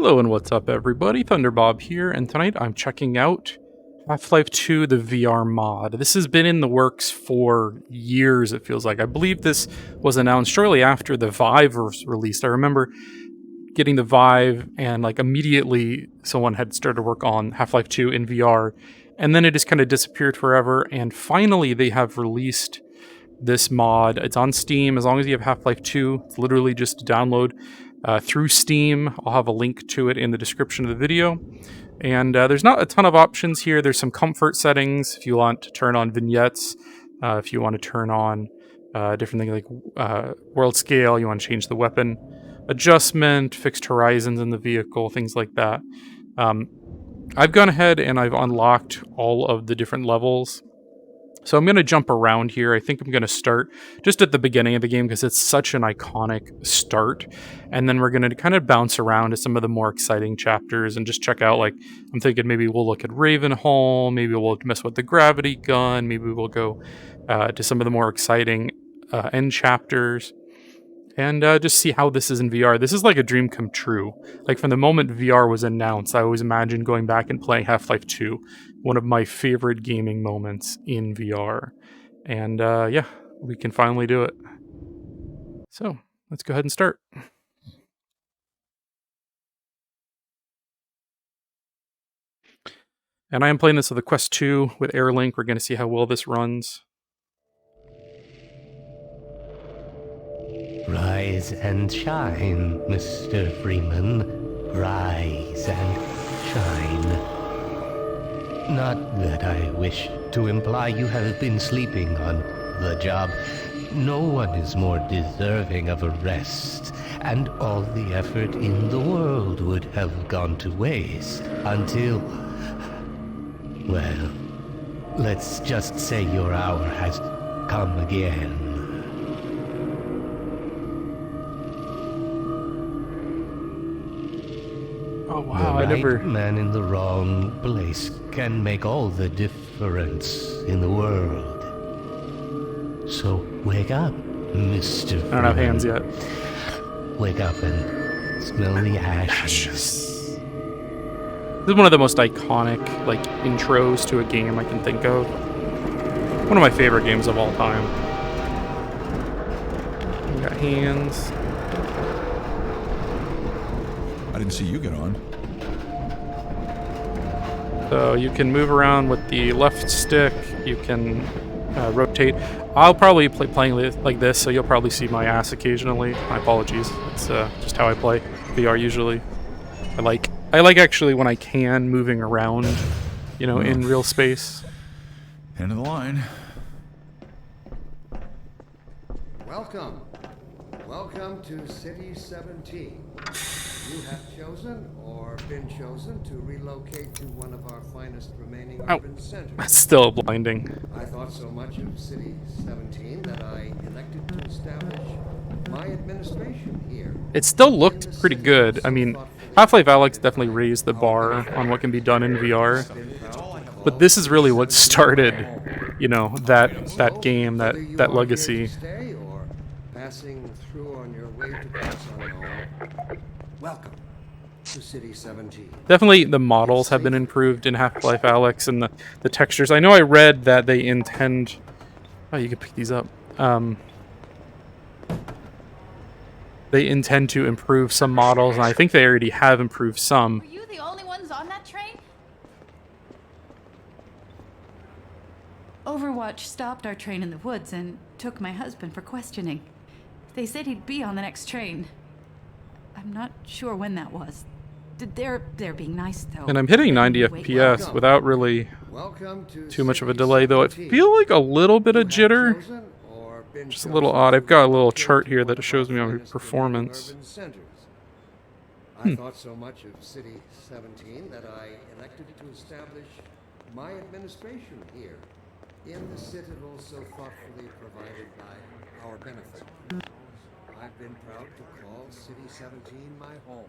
Hello and what's up everybody, Thunderbob here, and tonight I'm checking out Half-Life 2, the VR mod. This has been in the works for years, it feels like. I believe this was announced shortly after the Vive was released. I remember getting the Vive and like immediately someone had started work on Half-Life 2 in VR, and then it just kind of disappeared forever, and finally they have released this mod. It's on Steam. As long as you have Half-Life 2, it's literally just a download through Steam. I'll have a link to it in the description of the video. And there's not a ton of options here. There's some comfort settings if you want to turn on vignettes, if you want to turn on different things like world scale, you want to change the weapon adjustment, fixed horizons in the vehicle, things like that. I've gone ahead and I've unlocked all of the different levels. So I'm going to jump around here. I think I'm going to start just at the beginning of the game because it's such an iconic start. And then we're going to kind of bounce around to some of the more exciting chapters and just check out, like, I'm thinking maybe we'll look at Ravenholm, maybe we'll mess with the gravity gun, maybe we'll go to some of the more exciting end chapters. And just see how this is in VR. This is like a dream come true. Like from the moment VR was announced, I always imagined going back and playing Half-Life 2. One of my favorite gaming moments in VR. And yeah, we can finally do it. So let's go ahead and start. And I am playing this with the Quest 2 with Airlink. We're going to see how well this runs. Rise and shine, Mr. Freeman. Rise and shine. Not that I wish to imply you have been sleeping on the job. No one is more deserving of a rest, and all the effort in the world would have gone to waste until... well, let's just say your hour has come again. Oh wow, the right man in the wrong place can make all the difference in the world. So wake up, Mr. Freeman. I don't have hands yet. Wake up and smell the ashes. This is one of the most iconic, like, intros to a game I can think of. One of my favorite games of all time. We got hands. I didn't see you get on. So you can move around with the left stick. You can rotate. I'll probably playing like this, so you'll probably see my ass occasionally. My apologies. It's just how I play VR usually. I like actually when I can moving around, you know, in real space. End of the line. Welcome to City 17. You have chosen or been chosen to relocate to one of our finest remaining urban centers. That's still blinding. I thought so much of City 17 that I elected to establish my administration here. It still looked pretty good. I mean, Half-Life Alyx definitely raised the bar on what can be done in VR. But this is really what started, you know, that game, that legacy. Passing through on your way to Ravenholm. Welcome to City 17. Definitely the models have been improved in Half-Life Alyx, and the textures. I know I read that they intend... Oh, you can pick these up. They intend to improve some models, and I think they already have improved some. Were you the only ones on that train? Overwatch stopped our train in the woods and took my husband for questioning. They said he'd be on the next train. I'm not sure when that was. They're being nice, though. And I'm hitting 90 FPS without really too much of a delay, though I feel like a little bit of jitter. Just a little odd. I've got a little chart here that shows me my performance. I thought so much of City 17 that I elected to establish my administration here in the citadel so thoughtfully provided by our benefit. I've been proud to call City 17 my home.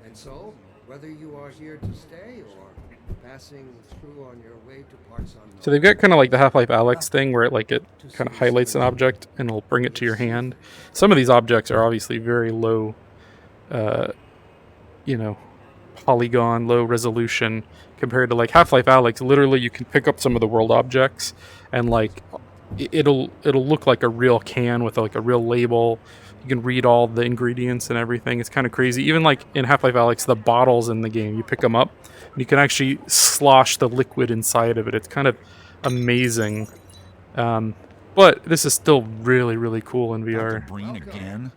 And so, whether you are here to stay or passing through on your way to parts unknown. So they've got kind of like the Half-Life Alyx thing where it kind of highlights an object and it'll bring it to your hand. Some of these objects are obviously very low you know, polygon, low resolution compared to like Half-Life Alyx. Literally, you can pick up some of the world objects and like it'll look like a real can with like a real label. You can read all the ingredients and everything. It's kind of crazy. Even like in Half-Life Alyx, the bottles in the game, you pick them up and you can actually slosh the liquid inside of it. It's kind of amazing. But this is still really, really cool in VR. Dr. Breen again?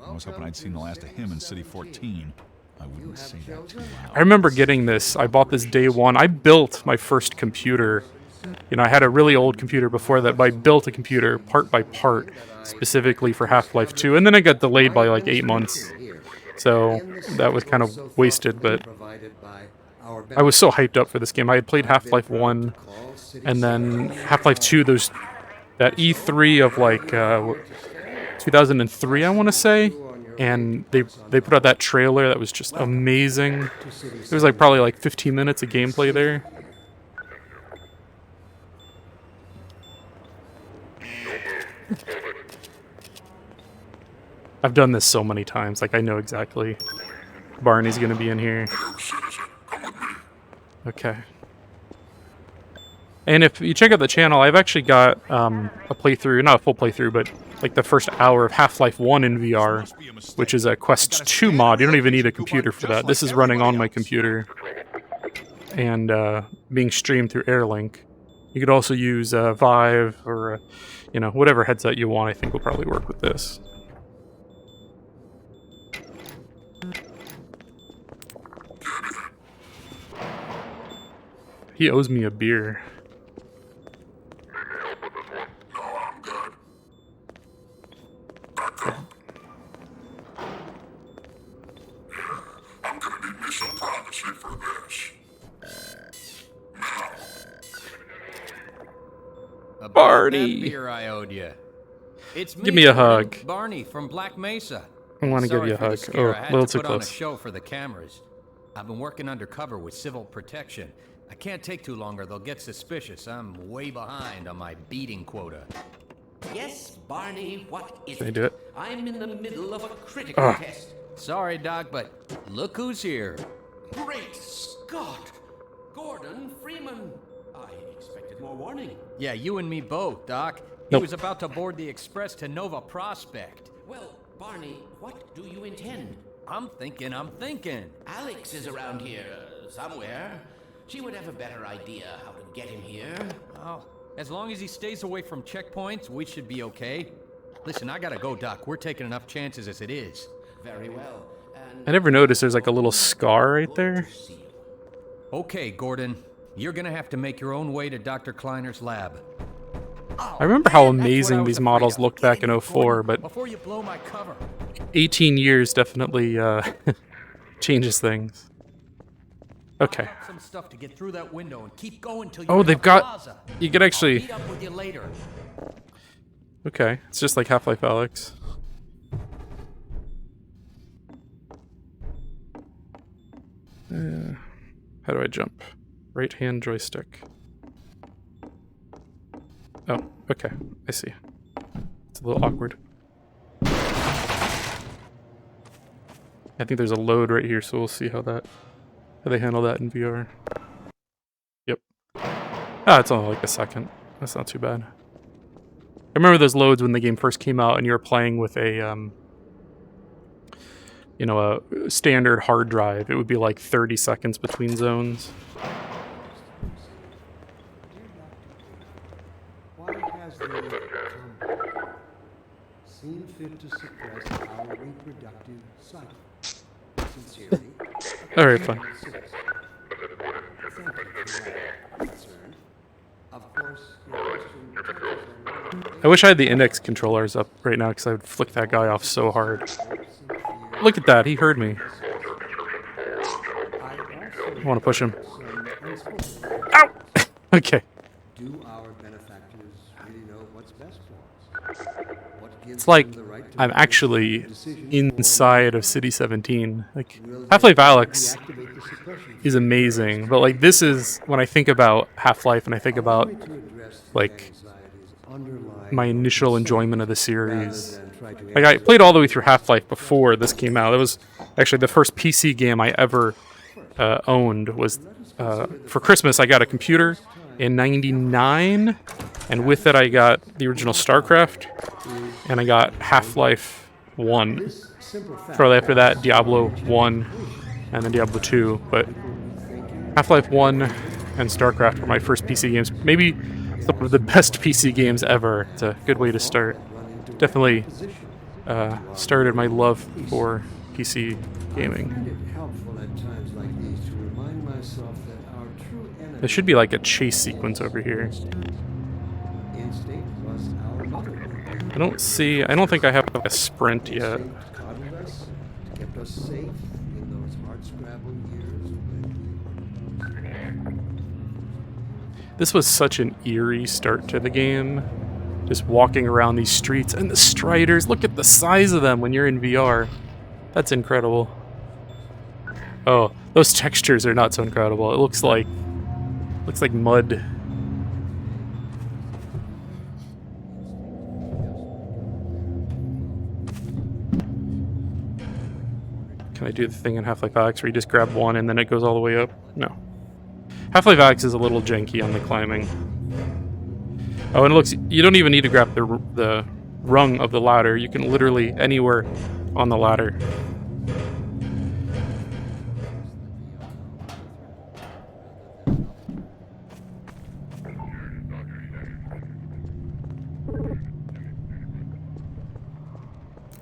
I was hoping I'd seen the last of him in City 14. I wouldn't say that too loud. I remember getting this. I bought this day one. I built my first computer. You know, I had a really old computer before that, but I built a computer part by part specifically for Half-Life 2, and then it got delayed by like 8 months. So that was kind of wasted, but I was so hyped up for this game. I had played Half-Life 1 and then Half-Life 2, that E3 of like 2003, I want to say, and they put out that trailer that was just amazing. It was like probably like 15 minutes of gameplay there. I've done this so many times, like I know exactly Barney's gonna be in here. Okay. And if you check out the channel, I've actually got a playthrough, not a full playthrough, but like the first hour of Half-Life 1 in VR, which is a Quest 2 mod. You don't even need a computer for that. This is running on my computer and being streamed through Airlink. You could also use Vive or, you know, whatever headset you want. I think will probably work with this. He owes me a beer. I'm gonna need me some privacy for this. Barney! That beer I owed you. It's me, Give me a hug. Barney from Black Mesa. I want to give you a hug. Oh, I a had little to too put on a close. show for the cameras. I've been working undercover with civil protection. I can't take too long or they'll get suspicious. I'm way behind on my beating quota. Yes, Barney, what is Can I it? do it? I'm in the middle of a critical test. Sorry, Doc, but look who's here. Great Scott! Gordon Freeman! I expected more warning. Yeah, you and me both, Doc. He Nope. was about to board the express to Nova Prospekt. Well, Barney, what do you intend? I'm thinking. Alex is around here somewhere. She would have a better idea how to get him here. Oh, as long as he stays away from checkpoints, we should be okay. Listen, I gotta go, Doc. We're taking enough chances as it is. Very well. And I never noticed there's like a little scar right there. see you. Okay, Gordon. You're gonna have to make your own way to Dr. Kleiner's lab. I remember how amazing these models looked back in 04, but Before you blow my cover. 18 years definitely changes things. Okay. Some stuff to get through that window and keep going till you Oh, hit they've the got... plaza. You could actually... Meet up with you later. Okay, it's just like Half-Life Alyx. How do I jump? Right hand joystick. Oh, okay, I see. It's a little awkward. I think there's a load right here, so we'll see how they handle that in VR. Yep. Ah, it's only like a second. That's not too bad. I remember those loads when the game first came out and you were playing with a, you know, a standard hard drive. It would be like 30 seconds between zones. Why has the company seen fit to suppress our reproductive cycle? Sincerely, Alright, fine. thank you for your concern. Of course, your question touches on I wish I had the index controllers up right now because I would flick that guy off so hard. Look at that, he heard me. I want to push him. Ow! Okay. Do our benefactors really know what's best for us? What gives It's like them the right to I'm make actually decisions inside of City 17. Like, Half-Life Alyx deactivate the suppression is amazing, but like this is when I think about Half-Life and I think about to address the like anxieties underlying my initial the enjoyment of the rather series. than try to Like, I played all the way through Half-Life before this came out. That was actually the first PC game I ever owned. Was for Christmas, I got a computer in '99, and with it I got the original StarCraft, and I got Half-Life 1. Shortly after that, Diablo 1, and then Diablo 2. But Half-Life 1 and StarCraft were my first PC games. Maybe some of the best PC games ever. It's a good way to start. Definitely started my love for PC gaming. helpful at times like these to remind myself that our true enemy There should be like a chase sequence over here. instinct was our mother. I don't think I have like a sprint yet. Instinct coddled us, kept us safe in those hard-scrabble years when we were This was such an eerie start to the game. Just walking around these streets and the striders. Look at the size of them when you're in VR. That's incredible. Oh, those textures are not so incredible. It looks like mud. Can I do the thing in Half-Life Alyx where you just grab one and then it goes all the way up? No. Half-Life Alyx is a little janky on the climbing. Oh, and it looks, you don't even need to grab the rung of the ladder. You can literally anywhere on the ladder.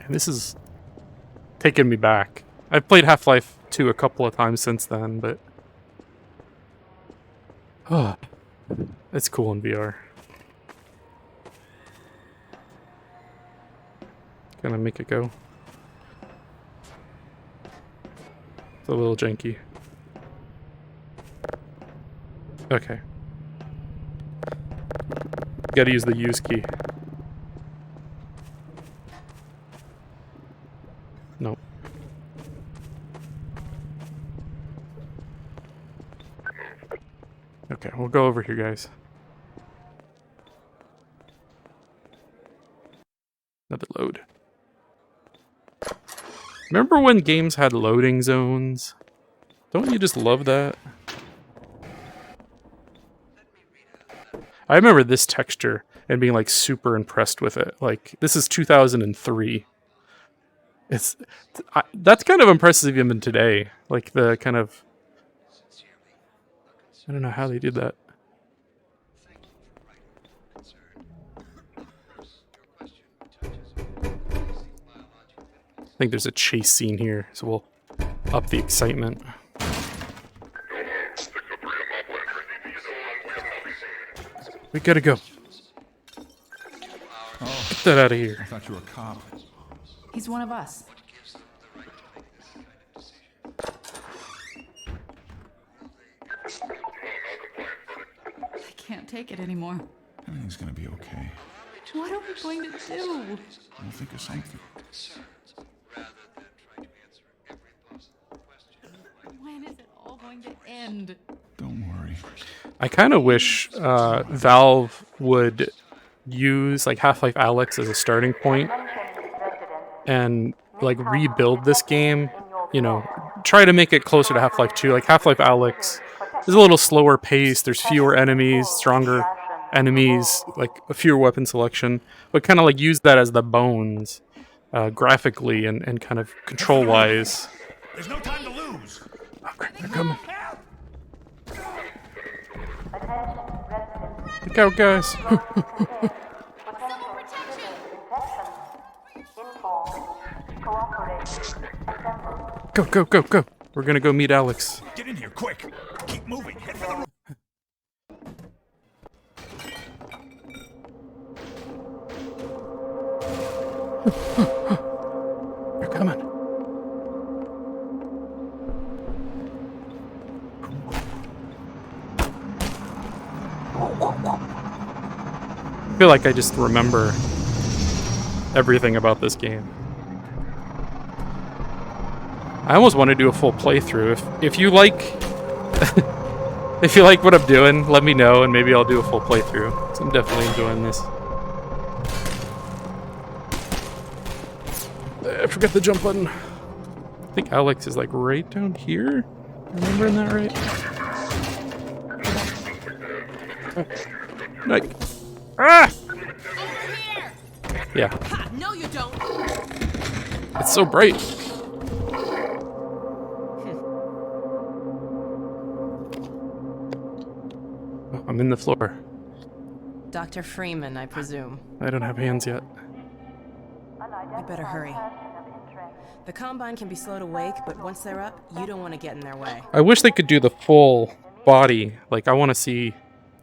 And this is taking me back. I've played Half-Life 2 a couple of times since then, but oh, it's cool in VR. Gonna make it go. It's a little janky. Okay. Gotta use the use key. Nope. Okay, we'll go over here, guys. Another load. Remember when games had loading zones? Don't you just love that? I remember this texture and being like super impressed with it. Like, this is 2003. That's kind of impressive even today. Like the kind of, I don't know how they did that. I think there's a chase scene here, so we'll up the excitement. We gotta go. Oh, Get that out of here. I thought you were a cop. He's one of us. I can't take it anymore. Everything's gonna be okay. What are we going to do? We'll think of something. When is it all going to end? Don't worry. I kind of wish Valve would use like Half-Life Alyx as a starting point and like rebuild this game. You know, try to make it closer to Half-Life 2. Like Half-Life Alyx is a little slower paced. There's fewer enemies, stronger enemies, like a fewer weapon selection, but kind of like use that as the bones graphically and kind of control wise. There's no time to lose. Oh, crap, they're coming. Look out, guys. Go, go, go, go. We're gonna go meet Alex. Get in here, quick. Keep moving. Head for the roof. They're coming. I feel like I just remember everything about this game. I almost want to do a full playthrough. If you like if you like what I'm doing, let me know and maybe I'll do a full playthrough. So I'm definitely enjoying this. forget the jump button. I think Alex is like right down here. Remembering that right? Like, ah! Over here! Yeah, Ha! No, you don't! it's so bright. Oh, I'm in the floor. Dr. Freeman, I presume. I don't have hands yet. You better hurry. The Combine can be slow to wake, but once they're up, you don't want to get in their way. I wish they could do the full body. Like, I want to see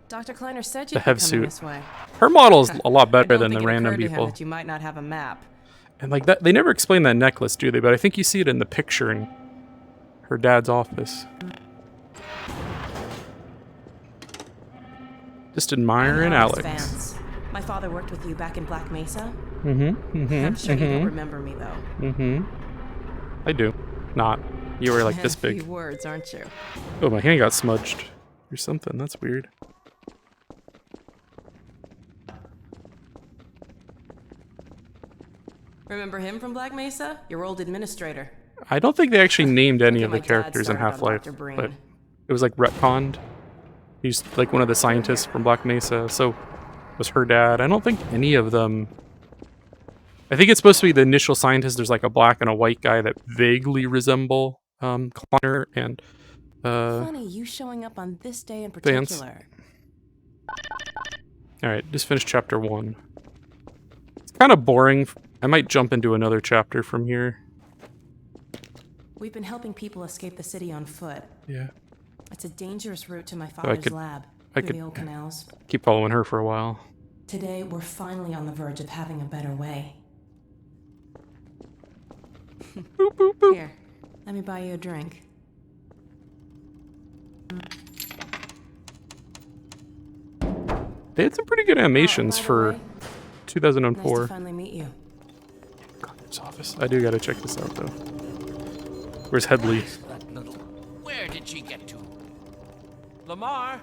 Dr. Kleiner said the you'd be hev coming suit. this way. Her model is a lot I better don't than think the it random occurred to him people. that you might not have a map. And like that, they never explain that necklace, do they? But I think you see it in the picture in her dad's office. Just admiring Alex Alex. Vance. My father worked with you back in Black Mesa. I'm I'm sure you don't remember me, though. I do. Not. You were like this A few big. words, aren't you? Oh, my hand got smudged. Or something. That's weird. Remember him from Black Mesa? Your old administrator. I don't think they actually named any Look of at the my dad characters in started on Half-Life, Dr. Breen. but it was like retconned. He's like one of the scientists from Black Mesa, so was her dad. I don't think any of them. I think it's supposed to be the initial scientist. There's like a black and a white guy that vaguely resemble Connor and Funny, you showing up on this day in Vance. particular. All right, just finished chapter 1. It's kind of boring. I might jump into another chapter from here. We've been helping people escape the city on foot. Yeah, It's a dangerous route to my father's lab I through could- the old canals. keep following her for a while. Today, we're finally on the verge of having a better way. Boop, boop, boop. Here, let me buy you a drink. They had some pretty good animations by the for way, Nice 2004. to finally meet you. Connor's office. I do gotta check this out though. Where's Headley? That little... Where did she get to? Lamar!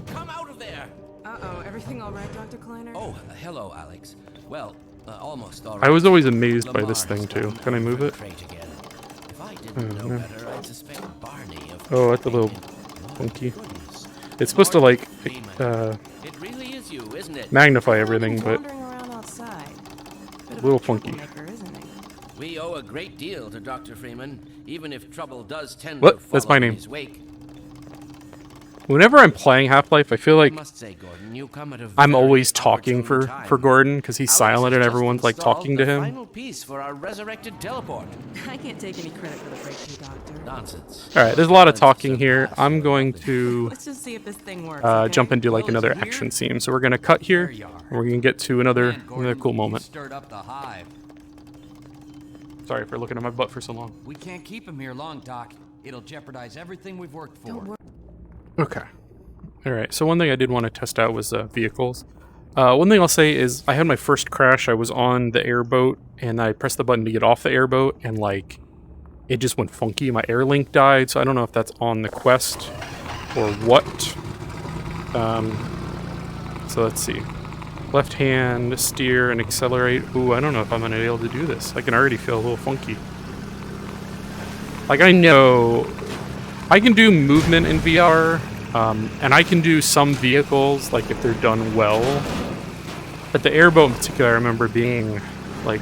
Come out of there! Uh-oh, everything all right, Dr. Kleiner? Oh, hello, Alex. Well, almost all right. I was always amazed by Lamar this thing has too. gotten Can I move over it? the crate again. If I didn't know no. better, I'd suspect Barney of... Oh, that's a little Oh, funky. goodness. It's supposed to like Freeman. It really is you, isn't it? magnify everything, but Wandering around outside. Bit of little funky. troublemaker, isn't he? We owe a great deal to Dr. Freeman, even if trouble does tend What? to follow That's my in name. his wake. whenever I'm playing Half-Life, I feel I like must say, Gordon, you come at a I'm very always talking opportune for time. Gordon because he's Alex silent and has just everyone's like installed talking to the him. Final piece for our resurrected teleport. I can't take any credit for the breakthrough, Doctor. Nonsense. All right, there's a lot of talking here. I'm going to Let's just see if this thing works, okay? jump into like Well, another is it action here? scene. So we're gonna cut here, There you are. and we're gonna get to another Man, Gordon, cool you moment. stirred up the hive. Sorry for looking at my butt for so long. We can't keep him here long, Doc. It'll jeopardize everything we've worked for. Don't worry. Okay. All right. So one thing I did want to test out was vehicles. One thing I'll say is I had my first crash. I was on the airboat and I pressed the button to get off the airboat and like it just went funky. My air link died. So I don't know if that's on the quest or what. So let's see. Left hand, steer, and accelerate. Ooh, I don't know if I'm going to be able to do this. I can already feel a little funky. Like I know I can do movement in VR. And I can do some vehicles, like if they're done well. But the airboat in particular, I remember being like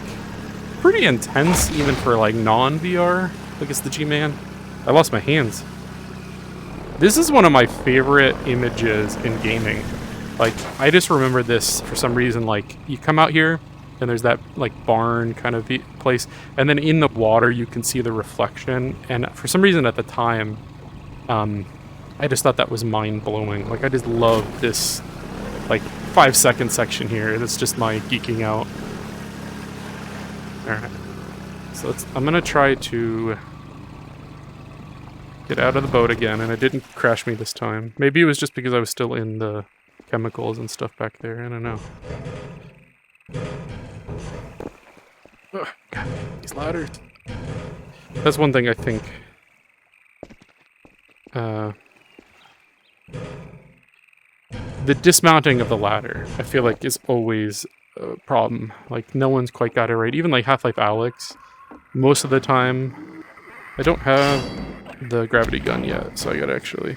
pretty intense, even for like non-VR. Like it's the G-Man. I lost my hands. This is one of my favorite images in gaming. Like I just remember this for some reason. Like you come out here, and there's that like barn kind of place, and then in the water you can see the reflection. And for some reason at the time, I just thought that was mind-blowing. Like, I just love this, like, 5-second section here. That's just my geeking out. Alright. So I'm gonna try to get out of the boat again, and it didn't crash me this time. Maybe it was just because I was still in the chemicals and stuff back there. I don't know. Ugh, God, these ladders. That's one thing I think... the dismounting of the ladder, I feel like, is always a problem. Like, no one's quite got it right. Even like Half-Life Alyx, most of the time. I don't have the gravity gun yet, so I gotta actually...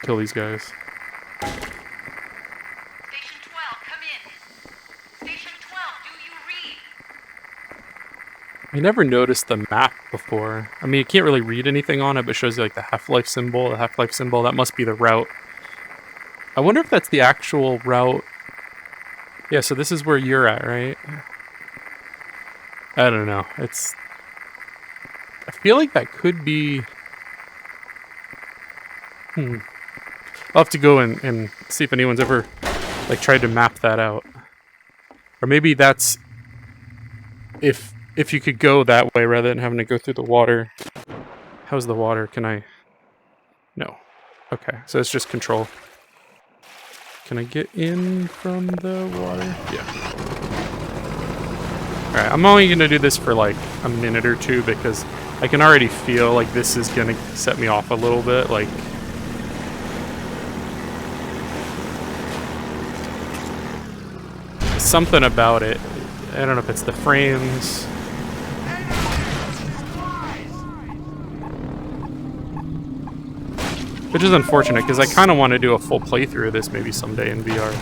kill these guys. Station 12, come in. Station 12, do you read? I never noticed the map before. I mean, you can't really read anything on it, but it shows you like the Half-Life symbol. The Half-Life symbol, that must be the route. I wonder if that's the actual route. Yeah, so this is where you're at, right? I don't know. It's... I feel like that could be... I'll have to go and see if anyone's ever like tried to map that out. Or maybe that's if you could go that way rather than having to go through the water. How's the water? Can I... No. Okay, so it's just control. Can I get in from the water? Yeah. Alright, I'm only going to do this for like a minute or two because I can already feel like this is going to set me off a little bit. Like... something about it. I don't know if it's the frames. Which is unfortunate because I kind of want to do a full playthrough of this maybe someday in VR.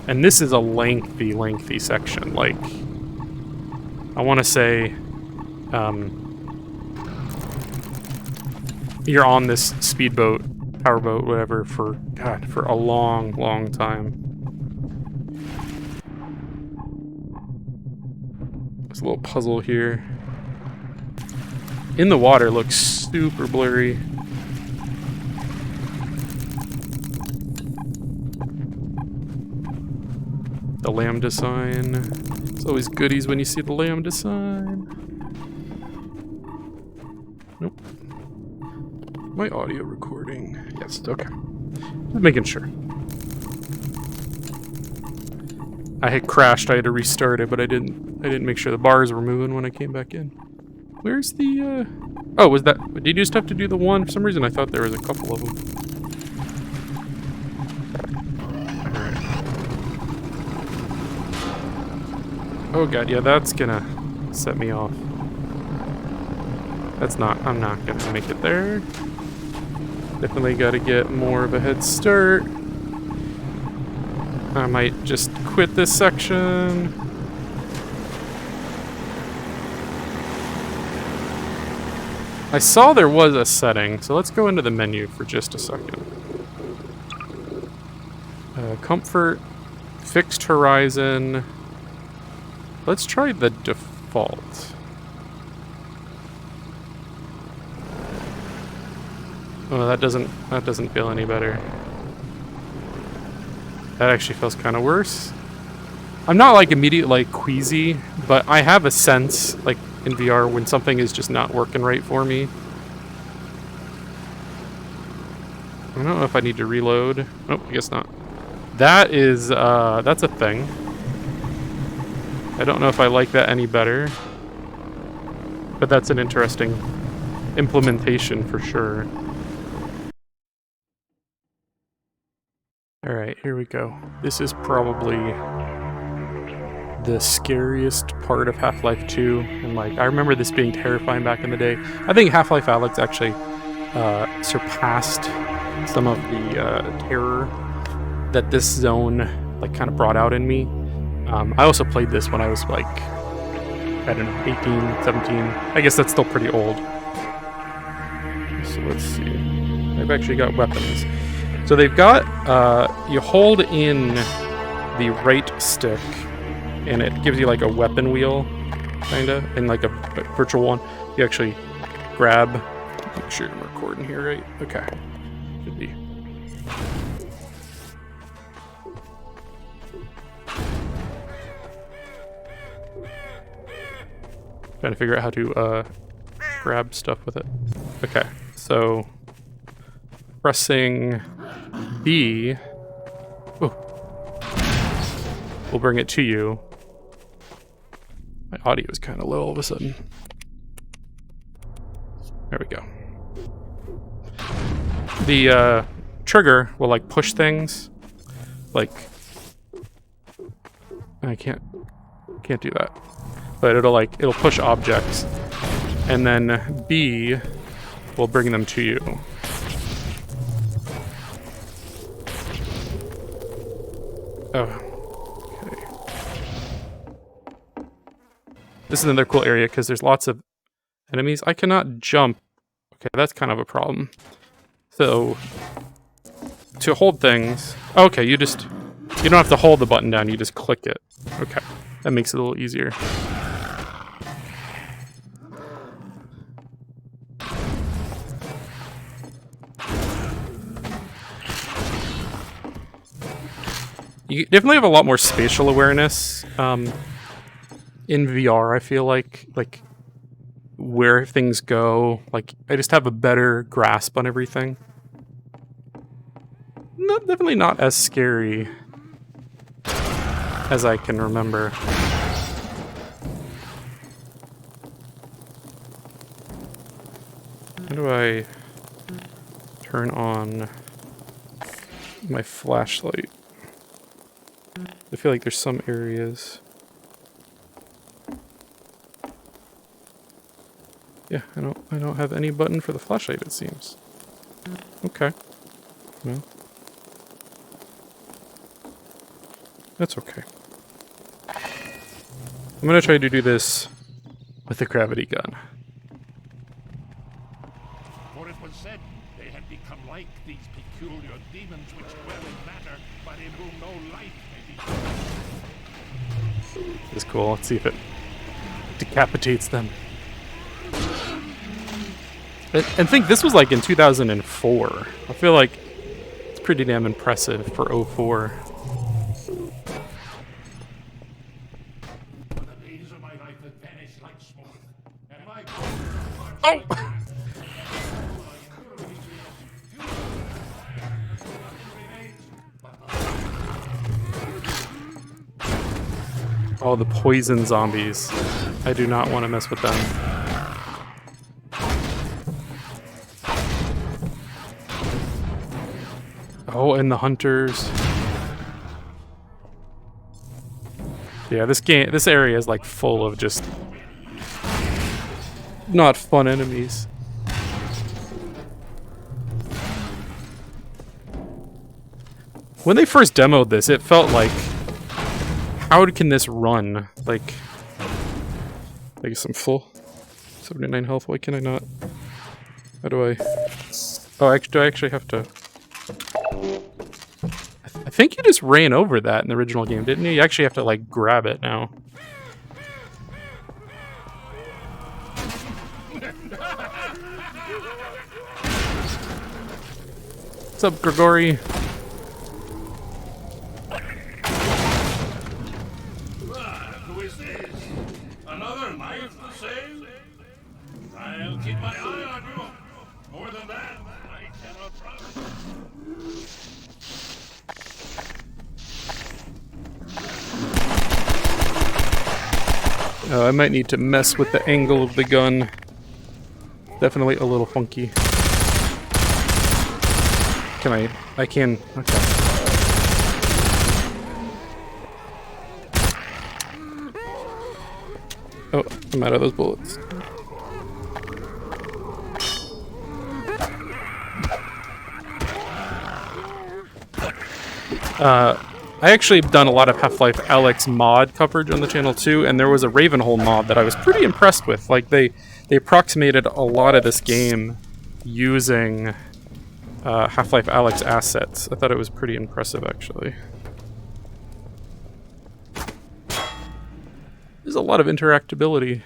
And this is a lengthy section. Like, I want to say you're on this speedboat, powerboat, whatever, for a long time. There's a little puzzle here. In the water looks super blurry. The lambda sign. It's always goodies when you see the lambda sign. Nope. My audio recording. Yes, okay. Just making sure. I had crashed, I had to restart it, but I didn't make sure the bars were moving when I came back in. Where's the, oh, was that... Did you just have to do the one? For some reason I thought there was a couple of them. Alright. Oh god, yeah, that's gonna set me off. That's not... I'm not gonna make it there. Definitely gotta get more of a head start. I might just quit this section. I saw there was a setting, so let's go into the menu for just a second. Comfort, fixed horizon. Let's try the default. Oh, that doesn't feel any better. That actually feels kind of worse. I'm not like immediately like queasy, but I have a sense like in VR when something is just not working right for me. I don't know if I need to reload. Nope, I guess not. That is that's a thing. I don't know if I like that any better, but that's an interesting implementation for sure. Alright, here we go. This is probably the scariest part of Half-Life 2. And like, I remember this being terrifying back in the day. I think Half-Life Alyx actually surpassed some of the terror that this zone like kind of brought out in me. I also played this when I was like, I don't know, 18, 17. I guess that's still pretty old. So let's see. I've actually got weapons. So they've got, you hold in the right stick, and it gives you like a weapon wheel, kinda, and like a virtual one. You actually grab, make sure I'm recording here, right? Okay, should be. Trying to figure out how to grab stuff with it. Okay, so pressing B will bring it to you. My audio is kind of low all of a sudden. There we go. The trigger will like push things, like I can't do that. But it'll push objects, and then B will bring them to you. Oh, okay. This is another cool area because there's lots of enemies. I cannot jump. Okay, that's kind of a problem. So, to hold things... Okay, you don't have to hold the button down, you just click it. Okay, that makes it a little easier. You definitely have a lot more spatial awareness in VR, I feel like where things go. Like, I just have a better grasp on everything. Definitely not as scary as I can remember. How do I turn on my flashlight? I feel like there's some areas. Yeah, I don't have any button for the flashlight, it seems. Okay. Well, that's okay. I'm gonna try to do this with the gravity gun. For it was said they had become like these peculiar demons which dwell in matter, but in whom no life may be. This is cool. Let's see if it decapitates them. And think this was like in 2004. I feel like it's pretty damn impressive for 04. Oh! Oh, the poison zombies. I do not want to mess with them. Oh, and the hunters. Yeah, this area is like full of just not fun enemies. When they first demoed this, it felt like, how can this run? Like I guess I'm full. 79 health. Why can I not? How do I? Oh, do I actually have to? I think you just ran over that in the original game, didn't you? You actually have to, like, grab it now. What's up, Grigori? Who is this? Another life to save? I'll keep my eye on you. More than that, I cannot promise. I might need to mess with the angle of the gun. Definitely a little funky. Can I can, okay. Oh, I'm out of those bullets. I actually have done a lot of Half-Life Alyx mod coverage on the channel too, and there was a Ravenholm mod that I was pretty impressed with. Like, they approximated a lot of this game using Half-Life Alyx assets. I thought it was pretty impressive, actually. There's a lot of interactability.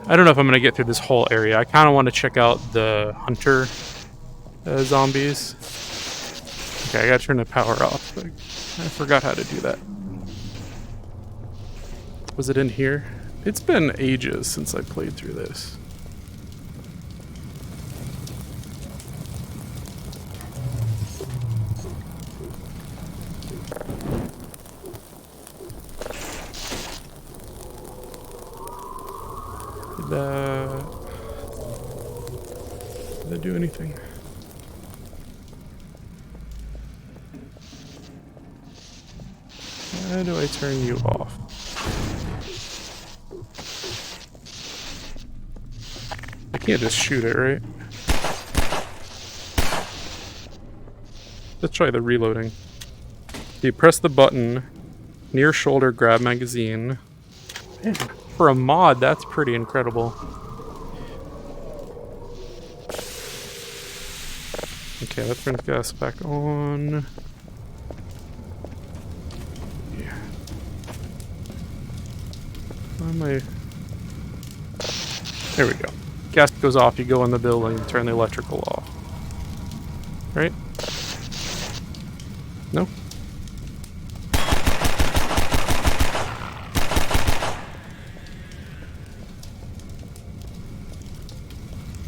I don't know if I'm going to get through this whole area. I kind of want to check out the hunter zombies. Okay, I got to turn the power off. I forgot how to do that. Was it in here? It's been ages since I played through this. that. Did that do anything? How do I turn you off? I can't just shoot it, right? Let's try the reloading. You press the button, near shoulder grab magazine. Man, for a mod, that's pretty incredible. Okay, let's turn the gas back on. Yeah. Why am I... There we go. Gas goes off, you go in the building, turn the electrical off. Right? No?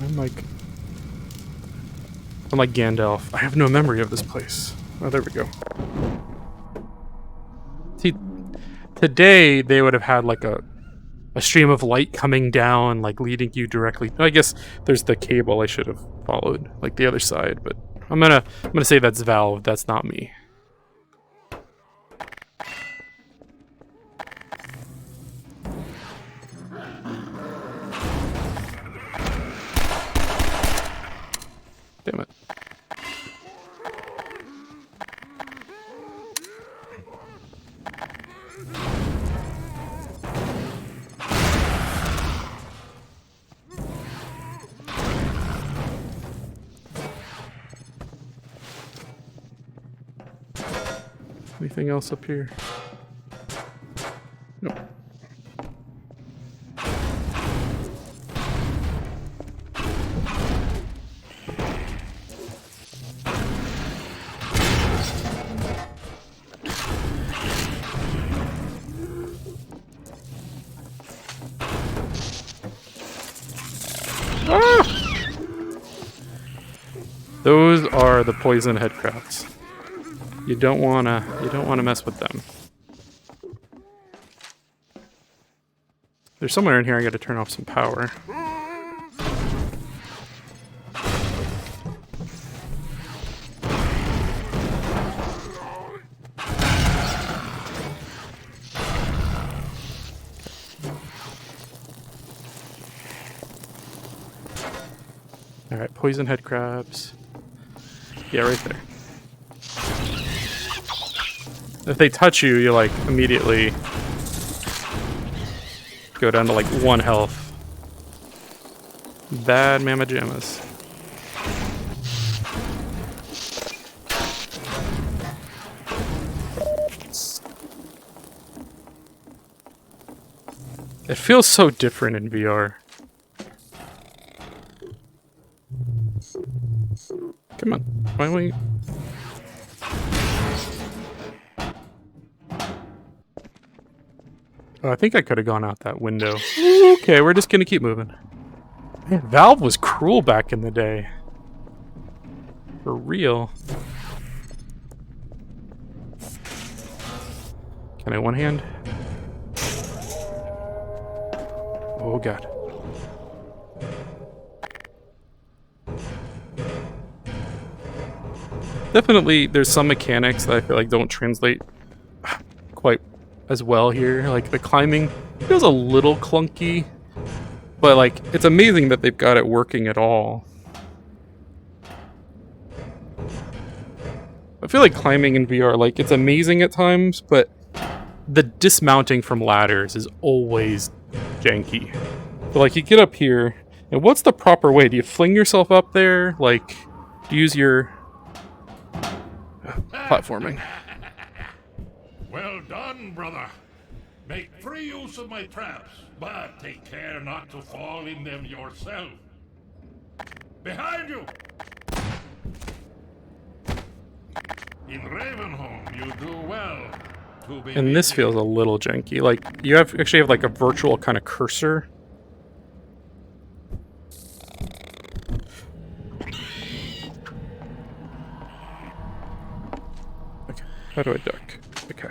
I'm like Gandalf. I have no memory of this place. Oh, there we go. See, today they would have had like a stream of light coming down, like leading you directly. I guess there's the cable I should have followed, like the other side, but I'm gonna say that's Valve, that's not me. Damn it. Anything else up here? Nope. Ah! Those are the poison headcrabs. You don't wanna mess with them. There's somewhere in here I gotta turn off some power. Alright, poison headcrabs. Yeah, right there. If they touch you, you like immediately go down to like 1 health. Bad mamma jammas. It feels so different in VR. Come on, why don't we... Oh, I think I could have gone out that window. Okay, we're just gonna keep moving. Man, Valve was cruel back in the day. For real. Can I one hand? Oh god. Definitely, there's some mechanics that I feel like don't translate quite as well here. Like the climbing feels a little clunky, but like it's amazing that they've got it working at all. I feel like climbing in VR, like it's amazing at times, but the dismounting from ladders is always janky. But like you get up here, and what's the proper way? Do you fling yourself up there? Like, do you use your platforming? Well done, brother. Make free use of my traps, but take care not to fall in them yourself. Behind you! In Ravenholm, you do well to be... And this feels a little janky. Like, you actually have like a virtual kind of cursor. Okay, how do I duck? Okay.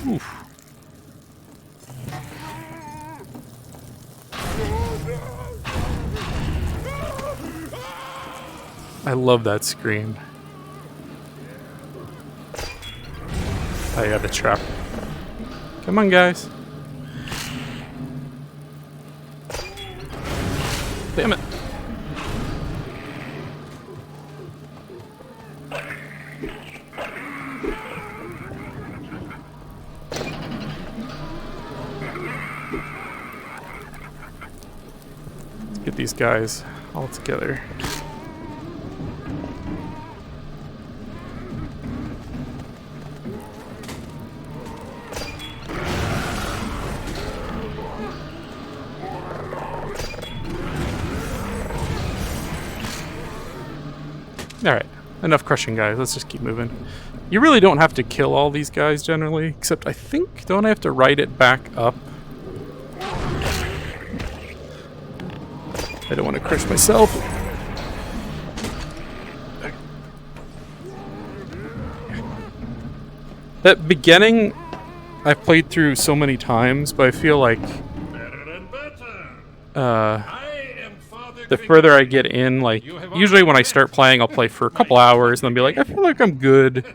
Oof. I love that scream. Oh yeah, the trap. Come on, guys. Damn it. Let's get these guys all together. Alright, enough crushing guys, let's just keep moving. You really don't have to kill all these guys generally, except I think, don't I have to write it back up? I don't want to crush myself. That beginning, I've played through so many times, but I feel like the further I get in, like, usually when I start playing, I'll play for a couple hours and then be like, I feel like I'm good.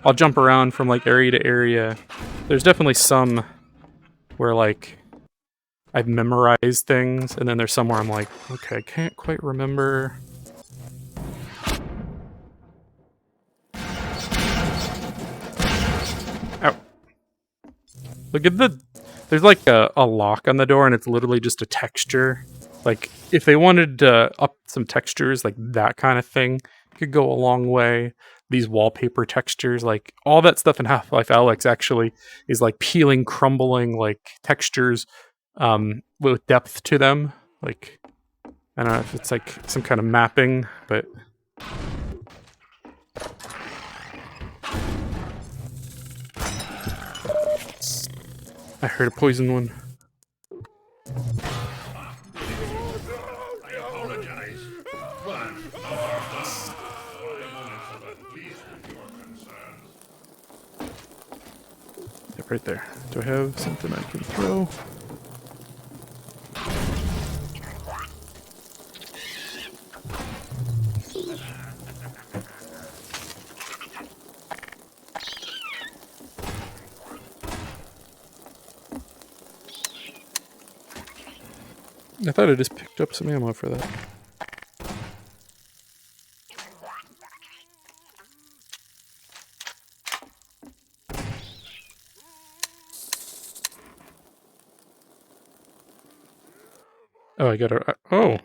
I'll jump around from, like, area to area. There's definitely some where, like, I've memorized things, and then there's some where I'm like, okay, I can't quite remember. Ow. Look at there's like a lock on the door, and it's literally just a texture. Like, if they wanted to up some textures, like that kind of thing, could go a long way. These wallpaper textures, like, all that stuff in Half-Life Alyx actually is like peeling, crumbling, like, textures with depth to them. Like, I don't know if it's like some kind of mapping, but... I heard a poison one. Yep, right there. Do I have something I can throw? I thought I just picked up some ammo for that. Oh, I gotta... oh!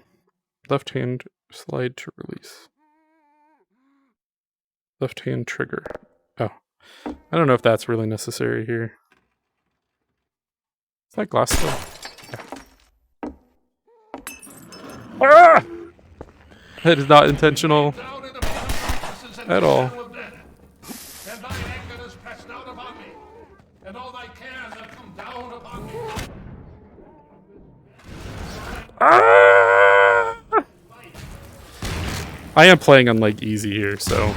Left hand slide to release. Left hand trigger. Oh. I don't know if that's really necessary here. Is that glass still? Yeah. Ah! That is not intentional at all. Ah! I am playing on like easy here, so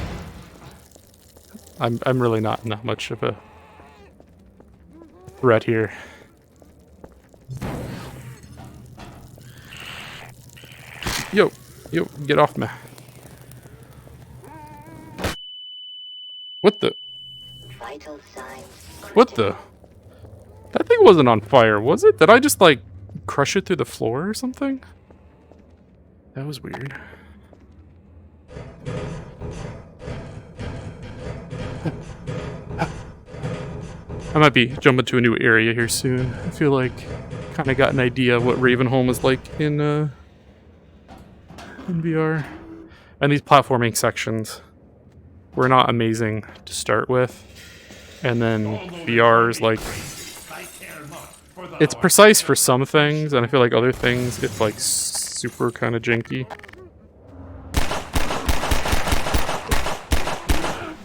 I'm really not in that much of a threat here. Yo, get off me. What the? What the? That thing wasn't on fire, was it? Did I just like crush it through the floor or something? That was weird. I might be jumping to a new area here soon. I feel like kind of got an idea of what Ravenholm is like in VR. And these platforming sections were not amazing to start with. And then VR is like... it's precise for some things, and I feel like other things, it's like super kind of janky.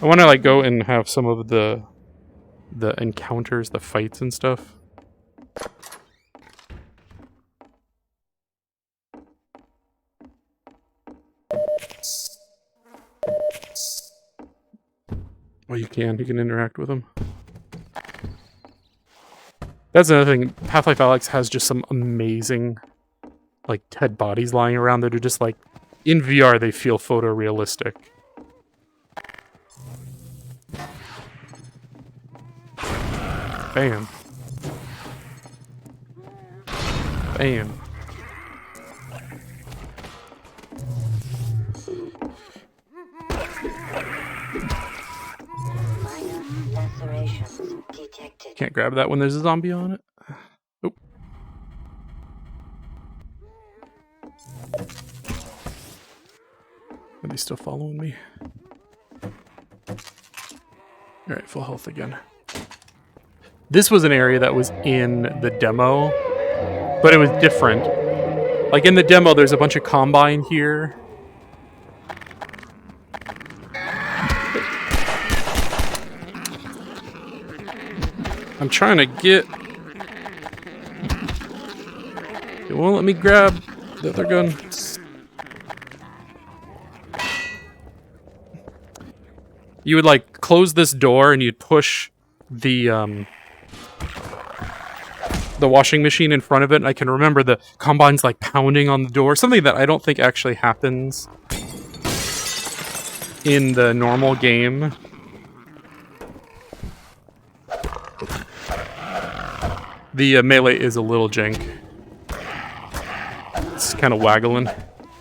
I want to like go and have some of the encounters, the fights and stuff. Well, you can interact with them. That's another thing. Half-Life Alyx has just some amazing, like, dead bodies lying around that are just like, in VR they feel photorealistic. Bam. Bam. Can't grab that when there's a zombie on it. Oh. Are they still following me? Alright, full health again. This was an area that was in the demo, but it was different. Like in the demo, there's a bunch of combine here. I'm trying to get... It won't let me grab the other gun. You would like close this door and you'd push the washing machine in front of it, and I can remember the combine's like pounding on the door, something that I don't think actually happens in the normal game. The melee is a little jank. It's kind of waggling.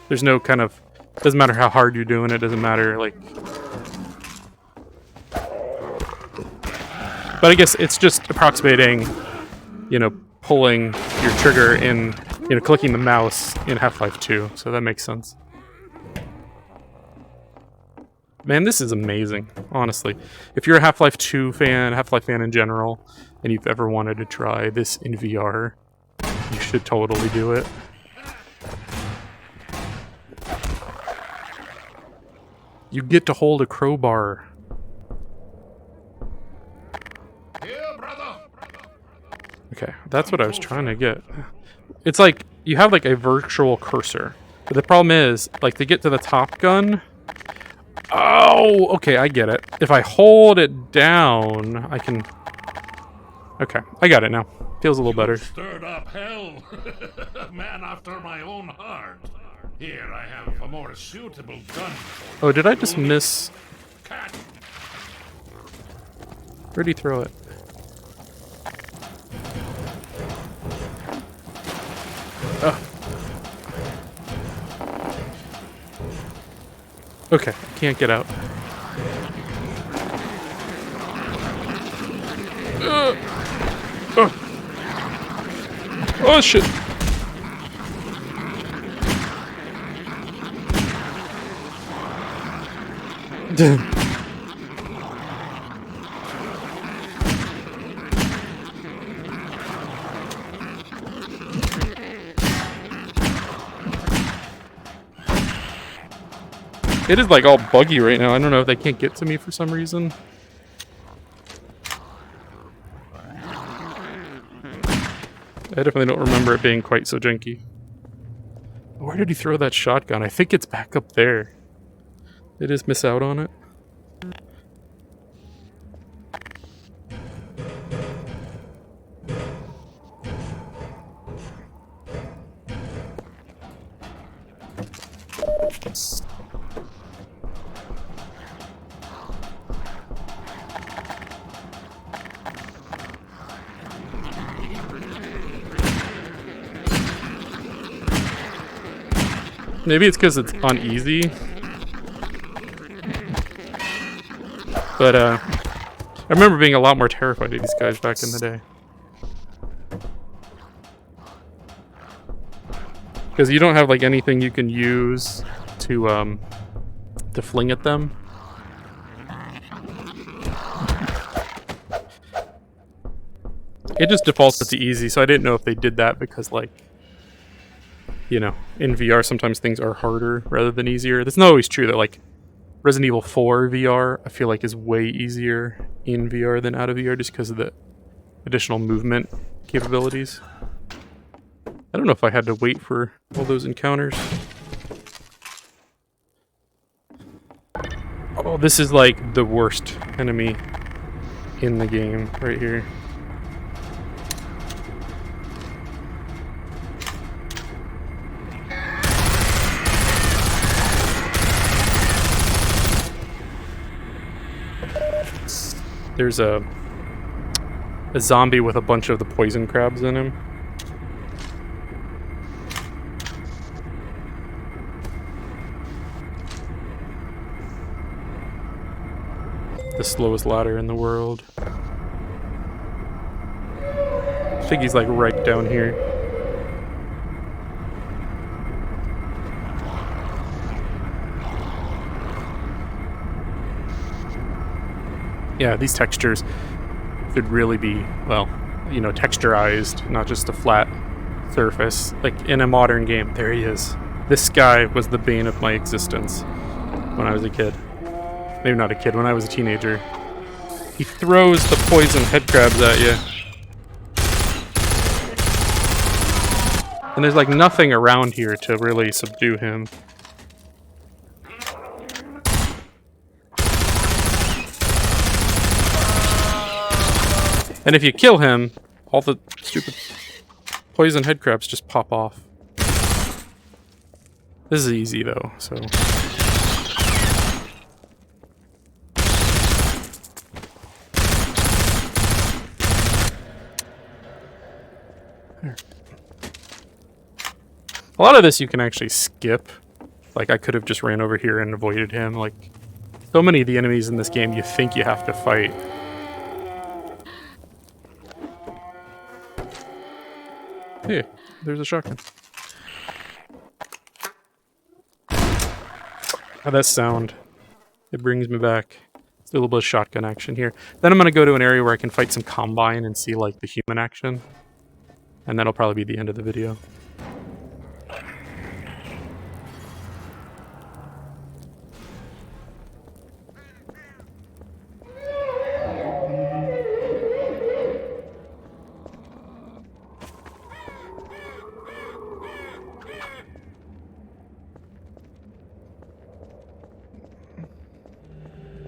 There's no kind of... Doesn't matter how hard you're doing it, doesn't matter, like... But I guess it's just approximating, you know, pulling your trigger in, you know, clicking the mouse in Half-Life 2, so that makes sense. Man, this is amazing, honestly. If you're a Half-Life 2 fan, Half-Life fan in general, and you've ever wanted to try this in VR, you should totally do it. You get to hold a crowbar. Okay, that's what I was trying to get. It's like, you have like a virtual cursor. But the problem is, like, to get to the top gun... Oh, okay, I get it. If I hold it down, I can... Okay, I got it now. Feels a little better. Stirred up hell. Man after my own heart. Here I have a more suitable gun. Oh, did I just miss... Where'd he throw it? Oh. Okay, can't get out. Oh shit! It is like all buggy right now. I don't know if they can't get to me for some reason. I definitely don't remember it being quite so janky. Where did he throw that shotgun? I think it's back up there. Did I just miss out on it? Maybe it's because it's on easy. But, I remember being a lot more terrified of these guys back in the day. Because you don't have, like, anything you can use to fling at them. It just defaults to easy, so I didn't know if they did that because, like, you know, in VR sometimes things are harder rather than easier. That's not always true, that, like, Resident Evil 4 VR, I feel like is way easier in VR than out of VR just because of the additional movement capabilities. I don't know if I had to wait for all those encounters. Oh, this is like the worst enemy in the game right here. There's a zombie with a bunch of the poison crabs in him. The slowest ladder in the world. I think he's like right down here. Yeah, these textures could really be, well, you know, texturized, not just a flat surface. Like in a modern game, there he is. This guy was the bane of my existence when I was a kid. Maybe not a kid, when I was a teenager. He throws the poison head crabs at you. And there's like nothing around here to really subdue him. And if you kill him, all the stupid poison head crabs just pop off. This is easy though, so... A lot of this you can actually skip. Like, I could have just ran over here and avoided him. Like, so many of the enemies in this game you think you have to fight. Hey, there's a shotgun. How'd that sound? It brings me back. It's a little bit of shotgun action here. Then I'm going to go to an area where I can fight some Combine and see, like, the human action. And that'll probably be the end of the video.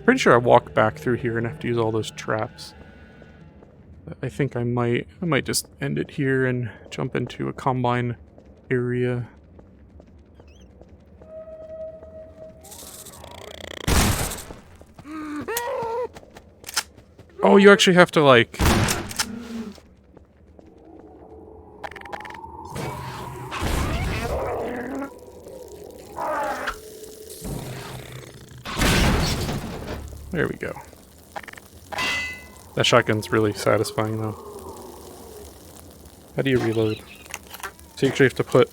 Pretty sure I walked back through here and have to use all those traps. I think I might just end it here and jump into a Combine area. Oh, you actually have to like... There we go. That shotgun's really satisfying though. How do you reload? So you actually have to put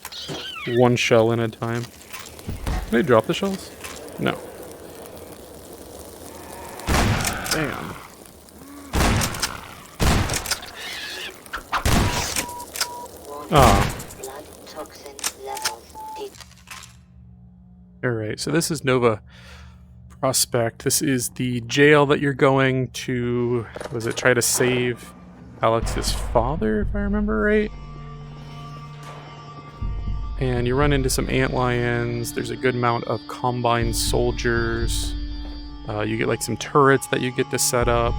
one shell in at a time. Can I drop the shells? No. Damn. Ah. Alright, so this is Nova Prospekt. This is the jail that you're going to, was it try to save Alex's father, if I remember right? And you run into some antlions. There's a good amount of Combine soldiers. You get like some turrets that you get to set up.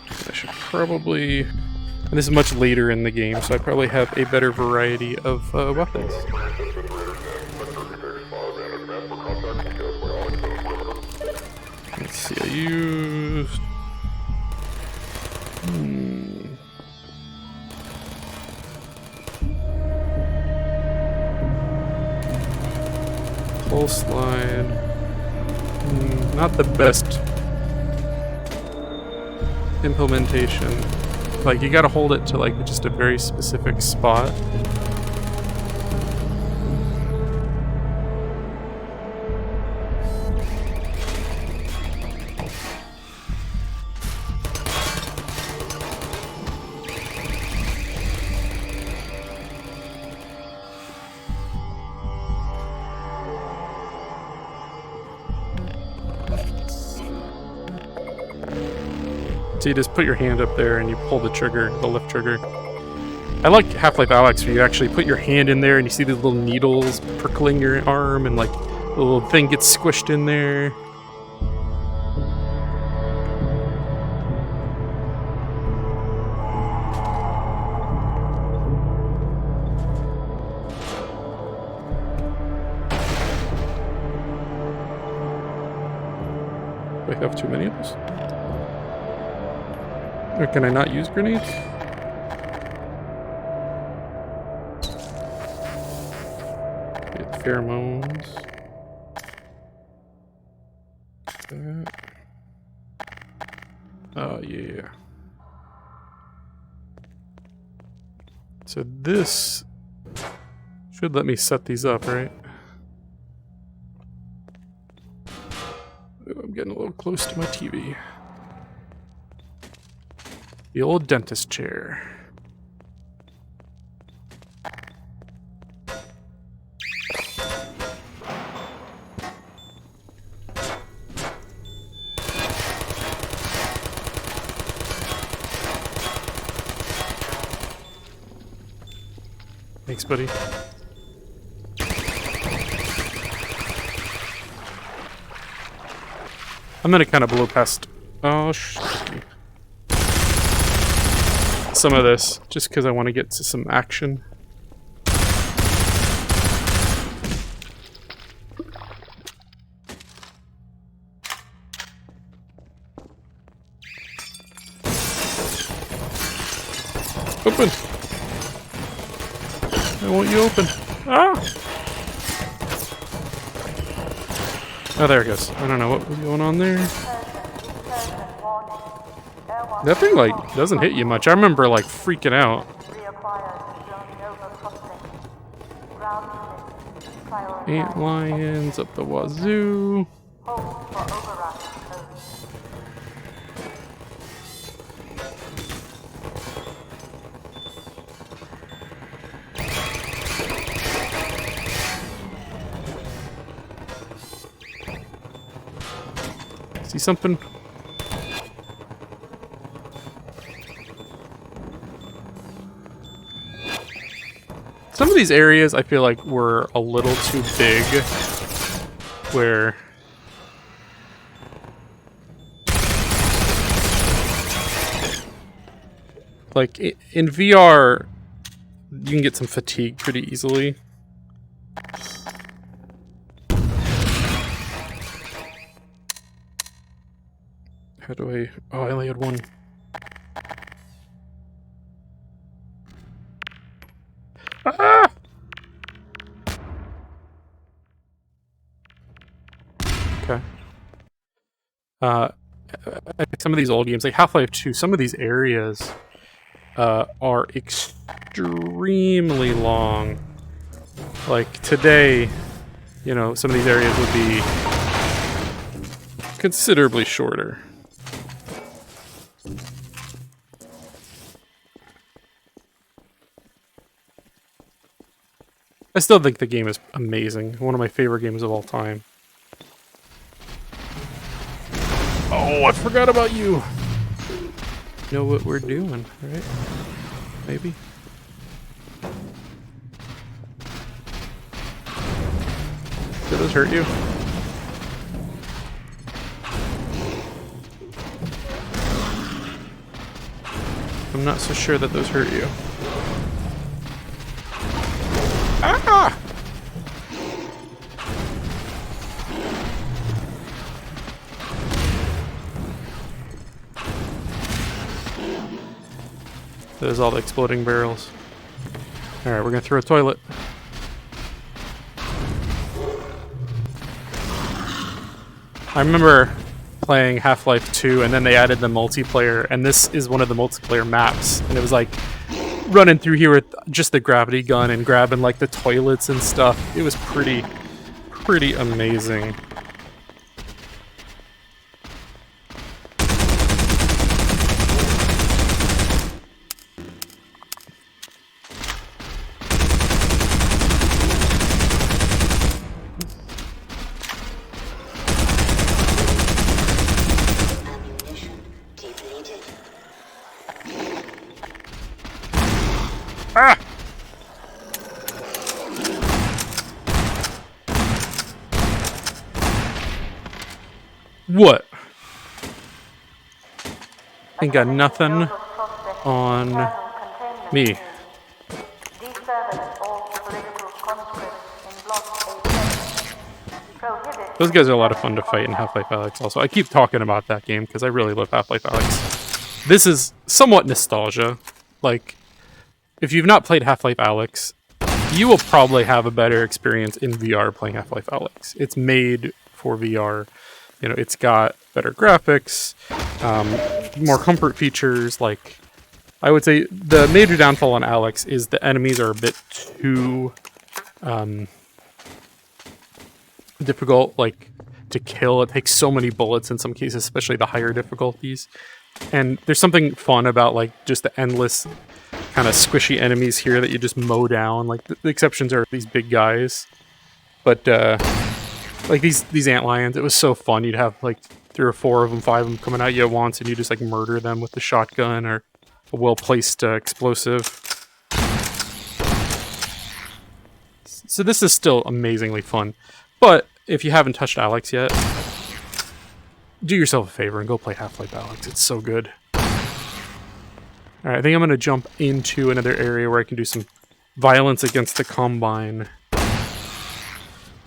I should probably... And this is much later in the game, so I probably have a better variety of weapons. Let's see, I used... Full slide. Not the best implementation. Like, you gotta hold it to, like, just a very specific spot. So you just put your hand up there and you pull the trigger, the lift trigger. I like Half-Life Alyx where you actually put your hand in there and you see these little needles prickling your arm and like the little thing gets squished in there. Do I have too many of those? Or can I not use grenades? Get pheromones. Oh, yeah. So this should let me set these up, right? Ooh, I'm getting a little close to my TV. The old dentist chair. Thanks, buddy. I'm gonna kind of blow past. Oh, some of this, just because I want to get to some action. Open! I want you open. Ah! Oh, there it goes. I don't know what was going on there. That thing, like, doesn't hit you much. I remember, like, freaking out. Ant lions up the wazoo. See something? Some of these areas I feel like were a little too big, where like in VR you can get some fatigue pretty easily. How do I... Oh, I only had one. Ah! Okay. Some of these old games, like Half-Life 2, some of these areas are extremely long. Like today, you know, some of these areas would be considerably shorter. I still think the game is amazing. One of my favorite games of all time. Oh, I forgot about you! Know what we're doing, right? Maybe? Did those hurt you? I'm not so sure that those hurt you. Ah! There's all the exploding barrels. Alright, we're gonna throw a toilet. I remember playing Half-Life 2 and then they added the multiplayer, and this is one of the multiplayer maps, and it was like running through here with just the gravity gun and grabbing like the toilets and stuff. It was pretty amazing. Ah! What? Ain't got nothing on me. Deserve all political conscripts in Block 8. Prohibit Those guys are a lot of fun to fight in Half-Life Alyx also. I keep talking about that game because I really love Half-Life Alyx. This is somewhat nostalgia. Like, if you've not played Half-Life Alyx, you will probably have a better experience in VR playing Half-Life Alyx. It's made for VR. You know, it's got better graphics, more comfort features. Like, I would say the major downfall on Alyx is the enemies are a bit too difficult, like, to kill. It takes so many bullets in some cases, especially the higher difficulties. And there's something fun about, like, just the endless kind of squishy enemies here that you just mow down. Like, the exceptions are these big guys. But, like, these antlions, it was so fun. You'd have, like, 3 or 4 of them, 5 of them coming at you at once, and you just, like, murder them with the shotgun or a well-placed explosive. So this is still amazingly fun. But if you haven't touched Alyx yet, do yourself a favor and go play Half-Life Alyx. It's so good. Alright, I think I'm going to jump into another area where I can do some violence against the Combine.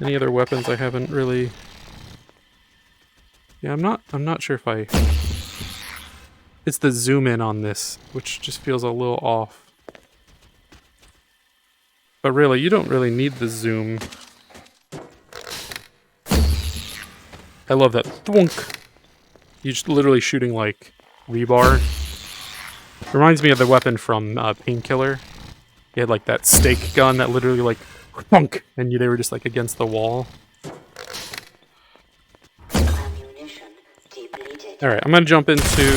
Any other weapons I haven't really... Yeah, I'm not sure if I... It's the zoom in on this, which just feels a little off. But really, you don't really need the zoom. I love that. Thwunk! You're just literally shooting, like, rebar. Reminds me of the weapon from Painkiller. You had, like, that stake gun that literally, like, thunk! And they were just, like, against the wall. Alright, I'm gonna jump into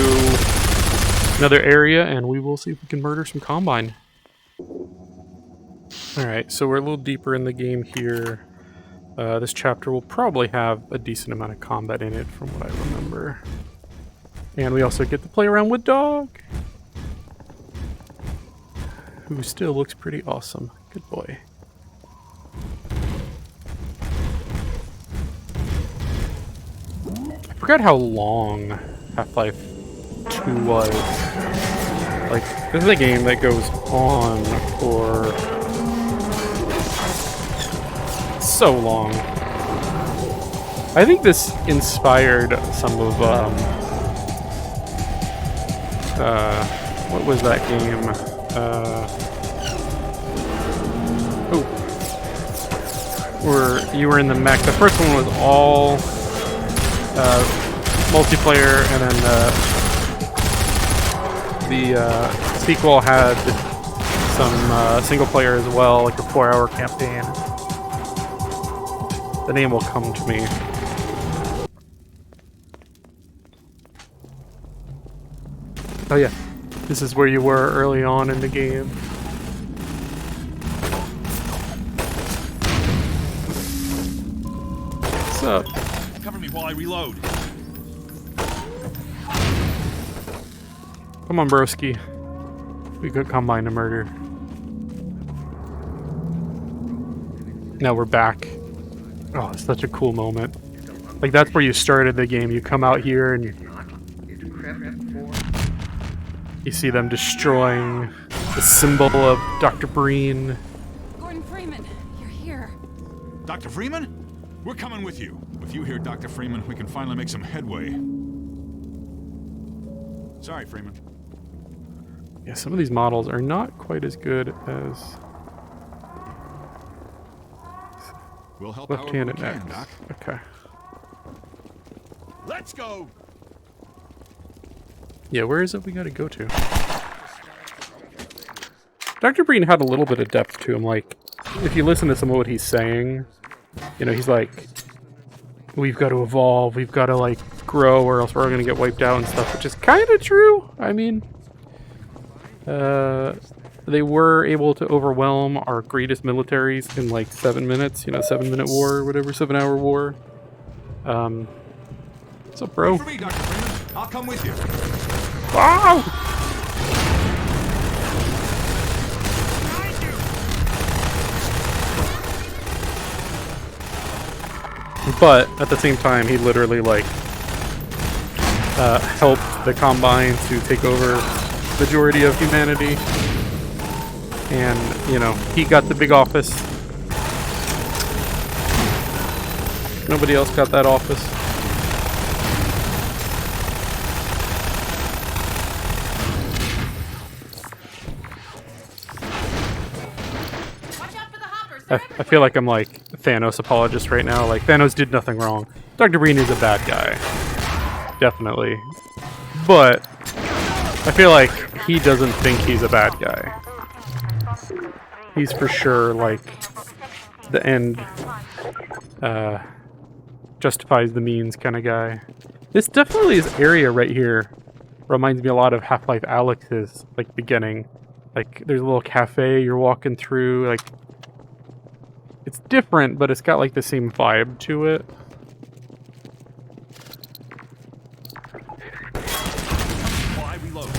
another area, and we will see if we can murder some Combine. Alright, so we're a little deeper in the game here. This chapter will probably have a decent amount of combat in it, from what I remember. And we also get to play around with Dog, who still looks pretty awesome. Good boy. I forgot how long Half-Life 2 was. Like, this is a game that goes on for so long. I think this inspired some of, what was that game? Where you were in the mech. The first one was all multiplayer, and then the sequel had some single player as well, like a 4-hour campaign. The name will come to me. Oh yeah, this is where you were early on in the game. What's up? Cover me while I reload. Come on, broski. We could combine to murder. Now we're back. Oh, it's such a cool moment. Like, that's where you started the game. You come out here and you see them destroying the symbol of Dr. Breen. Gordon Freeman, you're here. Dr. Freeman? We're coming with you. With you here, Dr. Freeman, we can finally make some headway. Sorry, Freeman. Yeah, some of these models are not quite as good as We'll help left-handed however X. we can, Doc. Okay. Let's go! Yeah, where is it we gotta go to? Dr. Breen had a little bit of depth to him. Like, if you listen to some of what he's saying, you know, he's like, we've got to evolve, we've got to, like, grow, or else we're gonna get wiped out and stuff, which is kind of true. I mean, they were able to overwhelm our greatest militaries in, like, 7 minutes, you know, 7-minute war, or whatever, 7-hour war. What's up, bro? Wait for me, Dr. Freeman. I'll come with you. Wow! But at the same time, he literally, like, helped the Combine to take over the majority of humanity. And, you know, he got the big office. Nobody else got that office. I feel like I'm like Thanos apologist right now. Like, Thanos did nothing wrong. Dr. Breen is a bad guy. Definitely. But I feel like he doesn't think he's a bad guy. He's for sure like the end justifies the means kind of guy. This definitely is area right here reminds me a lot of Half-Life Alyx's like beginning. Like there's a little cafe you're walking through, like it's different, but it's got like the same vibe to it. Why reload?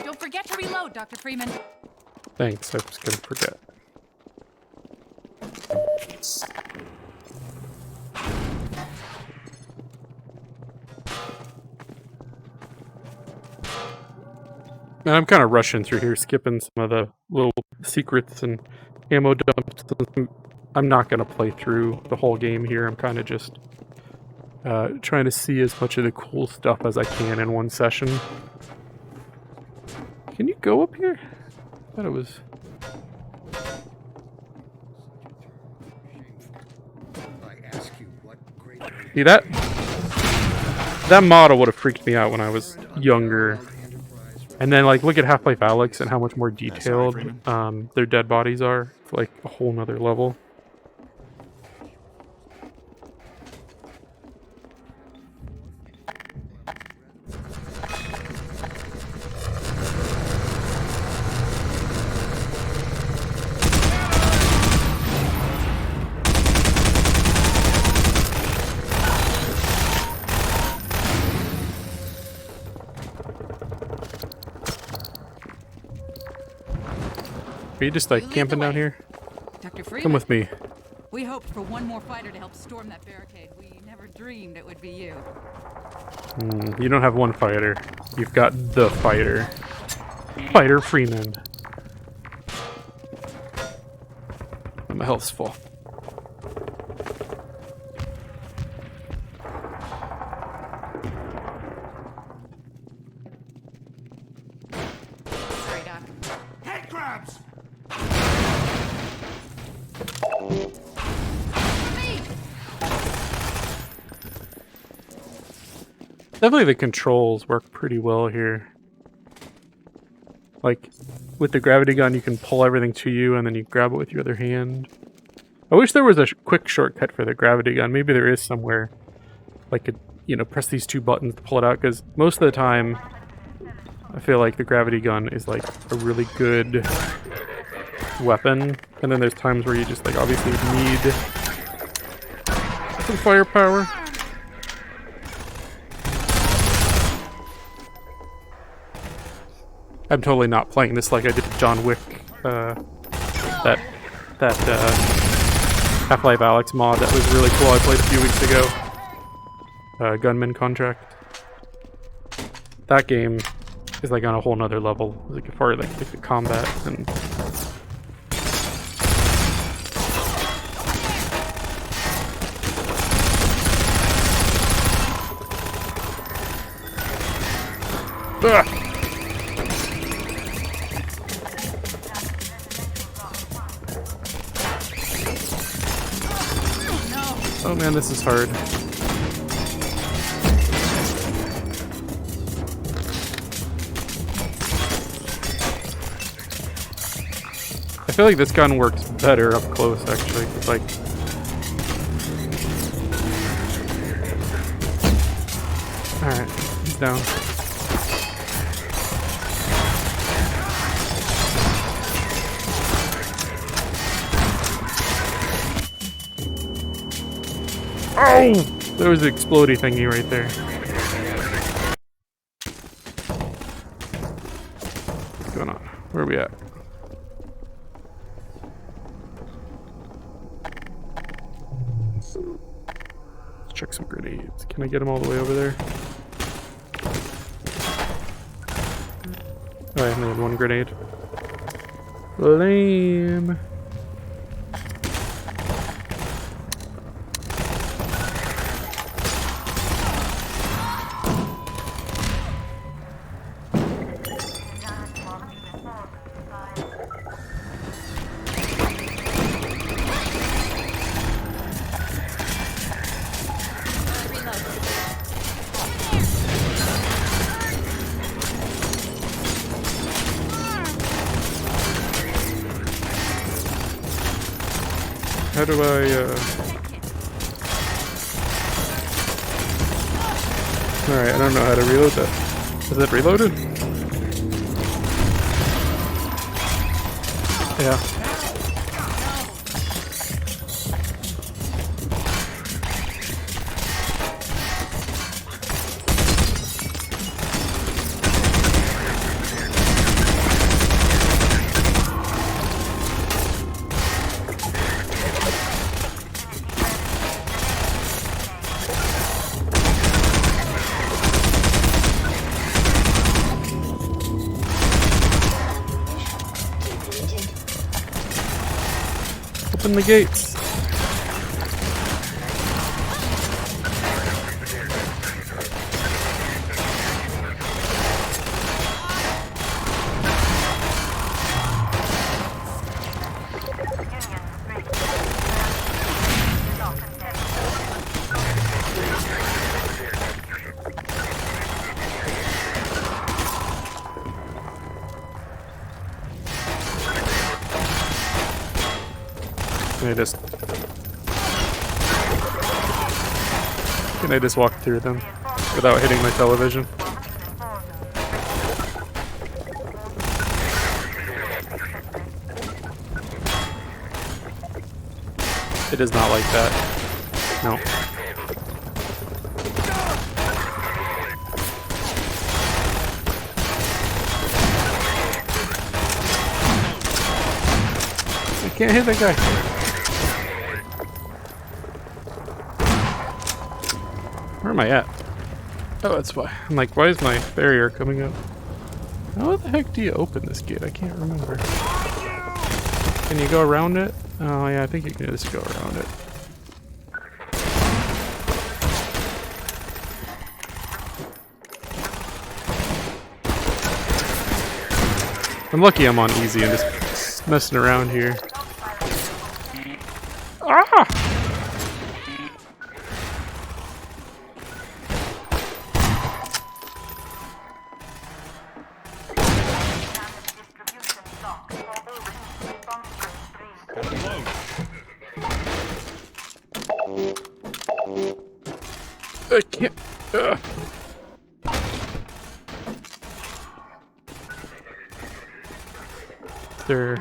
Don't forget to reload, Dr. Freeman. Thanks, I was gonna forget. And I'm kind of rushing through here, skipping some of the little secrets and ammo dumps. I'm not going to play through the whole game here. I'm kind of just trying to see as much of the cool stuff as I can in one session. Can you go up here? I thought it was... See that? That model would have freaked me out when I was younger. And then, like, look at Half-Life Alyx and how much more detailed their dead bodies are. It's like a whole nother level. Are you just like camping down here? Dr. Freeman. Come with me. We hoped for one more fighter to help storm that barricade. We never dreamed it would be you. You don't have one fighter. You've got the fighter. Fighter Freeman. And my health's full. Sorry, Doc. Head crabs! Definitely the controls work pretty well here. Like, with the gravity gun, you can pull everything to you and then you grab it with your other hand. I wish there was a quick shortcut for the gravity gun. Maybe there is somewhere. Like, you know, press these two buttons to pull it out, because most of the time, I feel like the gravity gun is like a really good weapon. And then there's times where you just like obviously need some firepower. I'm totally not playing this like I did John Wick, that Half-Life Alyx mod that was really cool I played a few weeks ago. Gunman Contract. That game is like on a whole nother level, like as far as like the combat and... Ugh. Oh man, this is hard. I feel like this gun works better up close, actually. It's like... Alright, he's down. Oh! There was an explodey thingy right there. What's going on? Where are we at? check some grenades. Can I get them all the way over there? Oh, I only had one grenade. Lame. How do I, Alright, I don't know how to reload that. Is it reloaded? Yeah. Open the gates. Can I just walk through them without hitting my television? It is not like that. No. I can't hit that guy. Where am I at? Oh, that's why. I'm like, why is my barrier coming up? How the heck do you open this gate? I can't remember. Can you go around it? Oh yeah, I think you can just go around it. I'm lucky I'm on easy and just messing around here. Ah! I can't. There.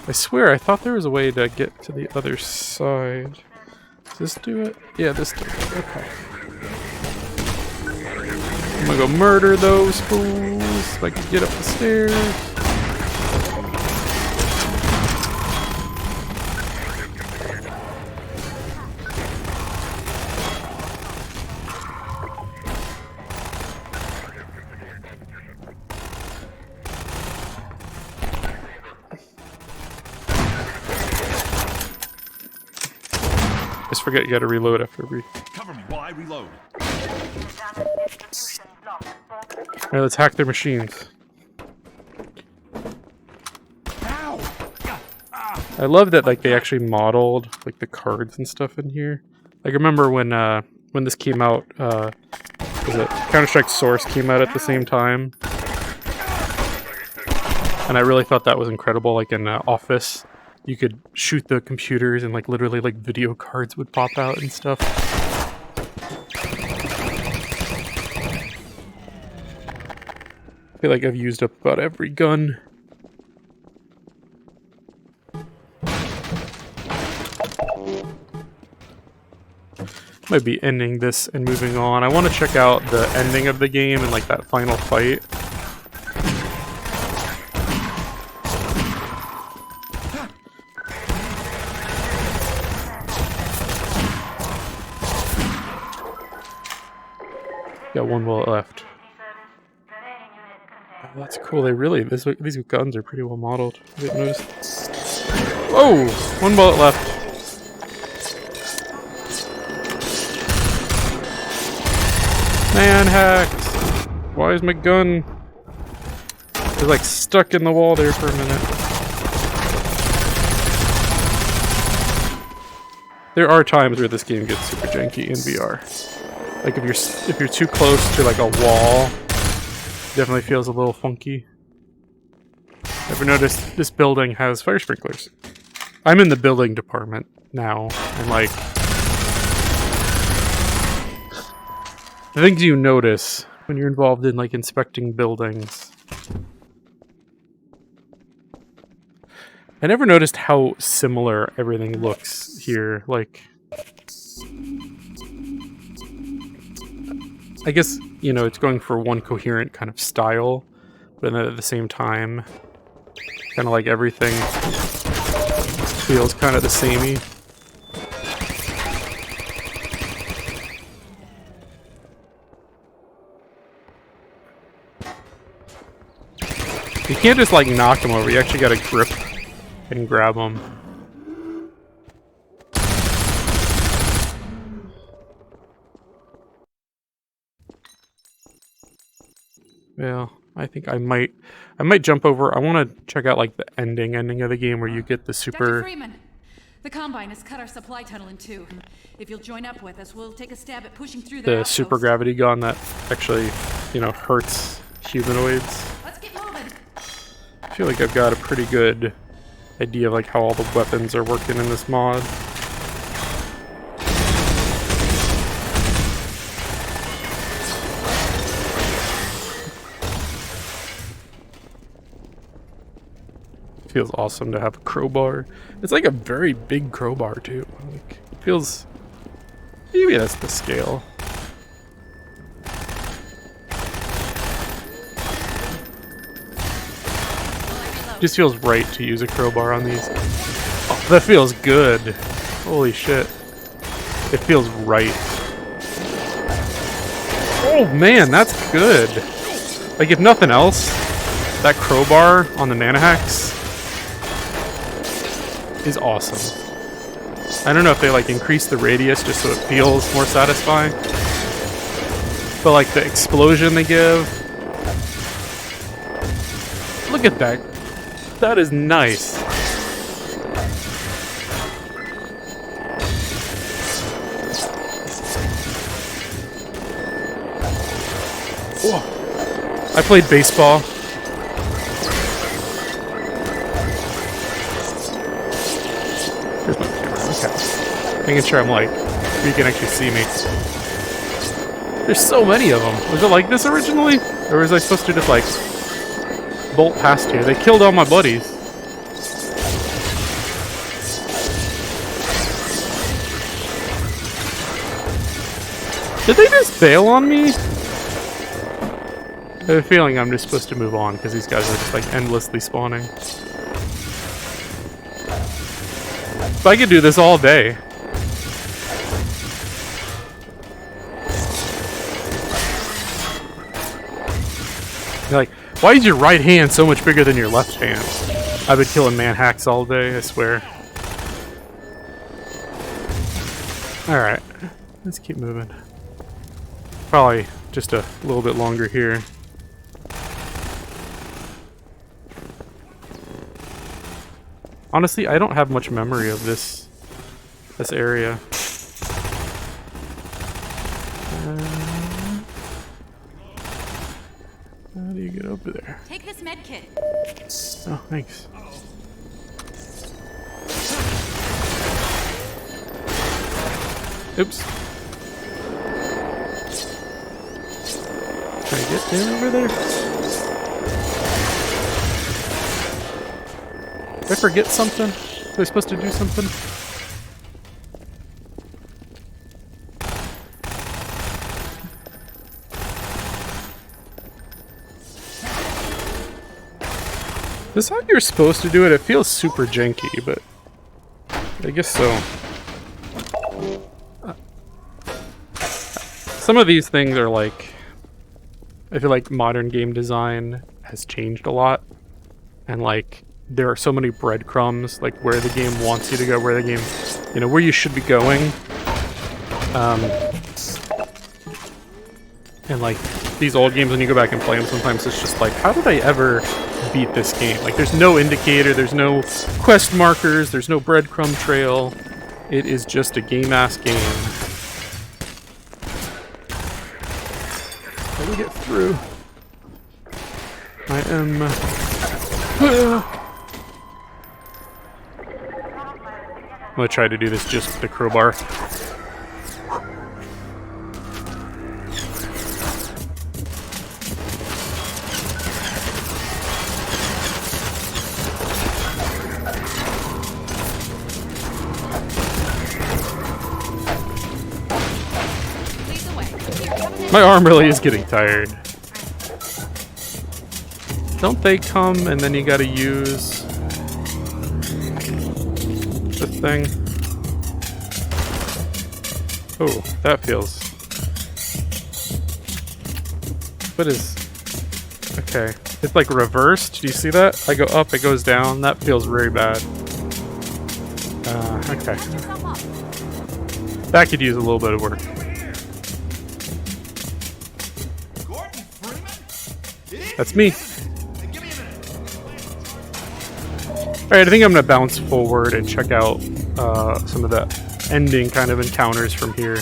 I swear, I thought there was a way to get to the other side. Does this do it? Yeah, this does it. Okay. I'm gonna go murder those fools if I can get up the stairs. Just forget you gotta reload after every. Cover me while I reload. Alright, let's hack their machines. I love that like they actually modeled like the cards and stuff in here. Like remember when this came out, was it Counter-Strike Source came out at the same time? And I really thought that was incredible, like in Office. You could shoot the computers and like literally like video cards would pop out and stuff. I feel like I've used up about every gun. Might be ending this and moving on. I want to check out the ending of the game and like that final fight. one bullet left. Oh, that's cool. They really, these guns are pretty well modeled. I didn't notice. Oh, one bullet left. Man hacked. Why is my gun? It's like stuck in the wall there for a minute. There are times where this game gets super janky in VR. Like if you're too close to like a wall, definitely feels a little funky. Ever noticed this building has fire sprinklers? I'm in the building department now, and like the things you notice when you're involved in like inspecting buildings. I never noticed how similar everything looks here. Like, I guess, you know, it's going for one coherent kind of style, but then at the same time, kind of like everything feels kind of the samey. You can't just like knock them over, you actually gotta grip and grab them. Yeah, I think I might jump over. I want to check out like the ending of the game where you get the super. Dr. Freeman, the Combine has cut our supply tunnel in two. If you'll join up with us, we'll take a stab at pushing through The outpost. super gravity gun that actually, you know, hurts humanoids. Let's get moving. I feel like I've got a pretty good idea of like how all the weapons are working in this mod. Feels awesome to have a crowbar. It's like a very big crowbar too. Like, it feels, maybe that's the scale. Just feels right to use a crowbar on these. Oh, that feels good. Holy shit. It feels right. Oh man, that's good. Like if nothing else, that crowbar on the Nanohax is awesome. I don't know if they like increase the radius just so it feels more satisfying. But like the explosion they give. Look at that. That is nice. Whoa. I played baseball. Here's my camera. Okay. Making sure I'm like, you can actually see me. There's so many of them. Was it like this originally? Or was I supposed to just like bolt past here? They killed all my buddies. Did they just bail on me? I have a feeling I'm just supposed to move on because these guys are just like endlessly spawning. But I could do this all day. You're like, why is your right hand so much bigger than your left hand? I've been killing man-hacks all day, I swear. Alright, let's keep moving. Probably just a little bit longer here. Honestly, I don't have much memory of this area. How do you get over there? Take this med kit. Oh, thanks. Oops. Can I get in over there? Did I forget something? Was I supposed to do something? Is this how you're supposed to do it? It feels super janky, but I guess so. Some of these things are like I feel like modern game design has changed a lot, and like there are so many breadcrumbs, like where the game wants you to go, where the game, you know, where you should be going. And like these old games, when you go back and play them, sometimes it's just like, how did I ever beat this game? Like there's no indicator, there's no quest markers, there's no breadcrumb trail. It is just a game-ass game. How do we get through? I am... I'm gonna try to do this just with the crowbar. My arm really is getting tired. Don't they come and then you gotta use the thing? Oh, that feels... What is... Okay. It's like reversed. Do you see that? I go up, it goes down. That feels very bad. Okay. That could use a little bit of work. That's me. Alright, I think I'm gonna bounce forward and check out some of the ending kind of encounters from here.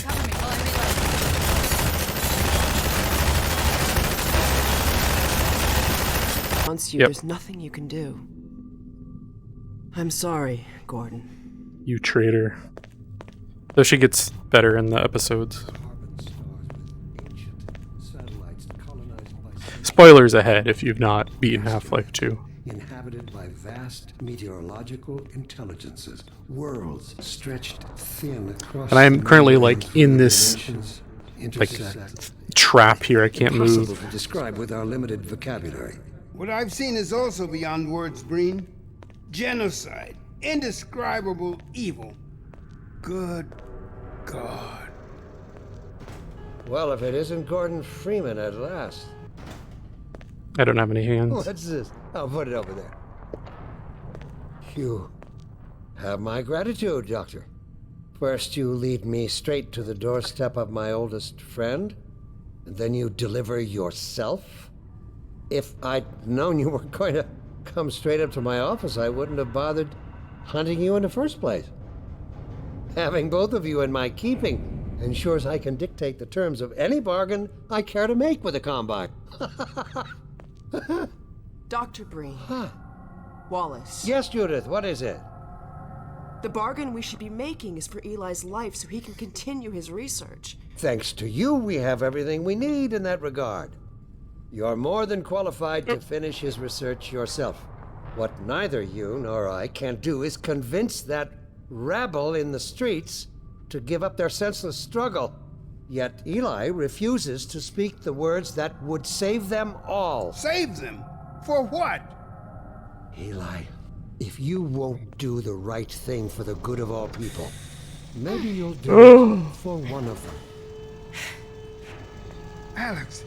There's nothing you can do. I'm sorry, Gordon. You traitor. Though she gets better in the episodes. Spoilers ahead if you've not beaten Half-Life 2. Inhabited by vast meteorological intelligences, worlds stretched thin across. And I am currently like in this like trap here. I can't move. Impossible to describe with our limited vocabulary. What I've seen is also beyond words, Breen. Genocide, indescribable evil. Good God. Well, if it isn't Gordon Freeman at last. I don't have any hands. What's this? I'll put it over there. You have my gratitude, Doctor. First you lead me straight to the doorstep of my oldest friend, and then you deliver yourself? If I'd known you were going to come straight up to my office, I wouldn't have bothered hunting you in the first place. Having both of you in my keeping ensures I can dictate the terms of any bargain I care to make with a Combine. Dr. Breen. Wallace. Yes, Judith, what is it? The bargain we should be making is for Eli's life so he can continue his research. Thanks to you, we have everything we need in that regard. You're more than qualified to finish his research yourself. What neither you nor I can do is convince that rabble in the streets to give up their senseless struggle. Yet Eli refuses to speak the words that would save them all. Save them? For what? Eli, if you won't do the right thing for the good of all people, maybe you'll do it for one of them. Alex,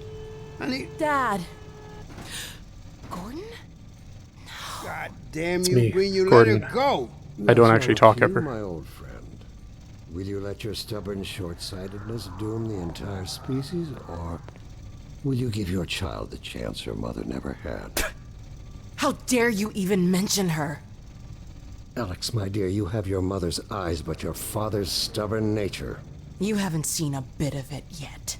honey. Dad. Gordon? God damn It's you, me, Breen, you Gordon. let her go. I don't actually talk you, ever. My old friend. Will you let your stubborn short-sightedness doom the entire species, or will you give your child the chance her mother never had? How dare you even mention her? Alex, my dear, you have your mother's eyes, but your father's stubborn nature. You haven't seen a bit of it yet.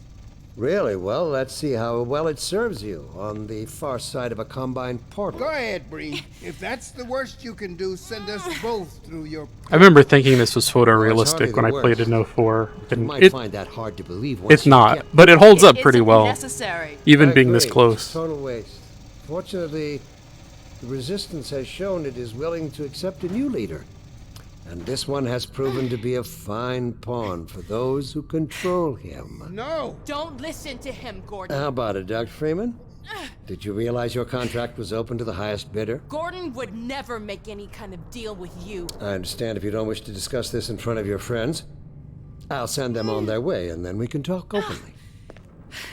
Really? Well, let's see how well it serves you on the far side of a Combine portal. Go ahead, Breen. If that's the worst you can do, send us both through your... I remember thinking this was photorealistic hardly when I the played worst. in 04. You And might it, find that hard to believe once it's you not, get... but it holds up pretty well, Necessary. even I being this agree. close. Total waste. Fortunately, the Resistance has shown it is willing to accept a new leader. And this one has proven to be a fine pawn for those who control him. No! Don't listen to him, Gordon. How about it, Dr. Freeman? Did you realize your contract was open to the highest bidder? Gordon would never make any kind of deal with you. I understand if you don't wish to discuss this in front of your friends. I'll send them on their way, and then we can talk openly.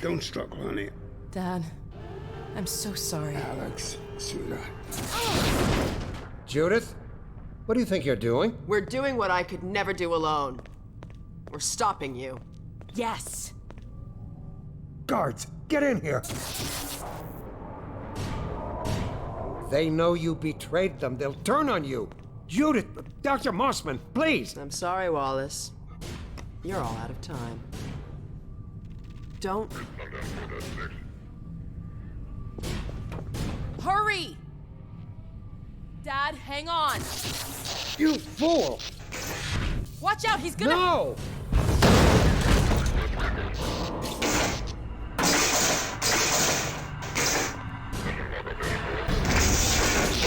Don't struggle, honey. Dad, I'm so sorry. Alex, sweetheart. Judith, what do you think you're doing? We're doing what I could never do alone. We're stopping you. Yes! Guards, get in here! They know you betrayed them. They'll turn on you. Judith, Dr. Mossman, please! I'm sorry, Wallace. You're all out of time. Don't... Hurry! Dad, hang on! You fool! Watch out, he's gonna... No!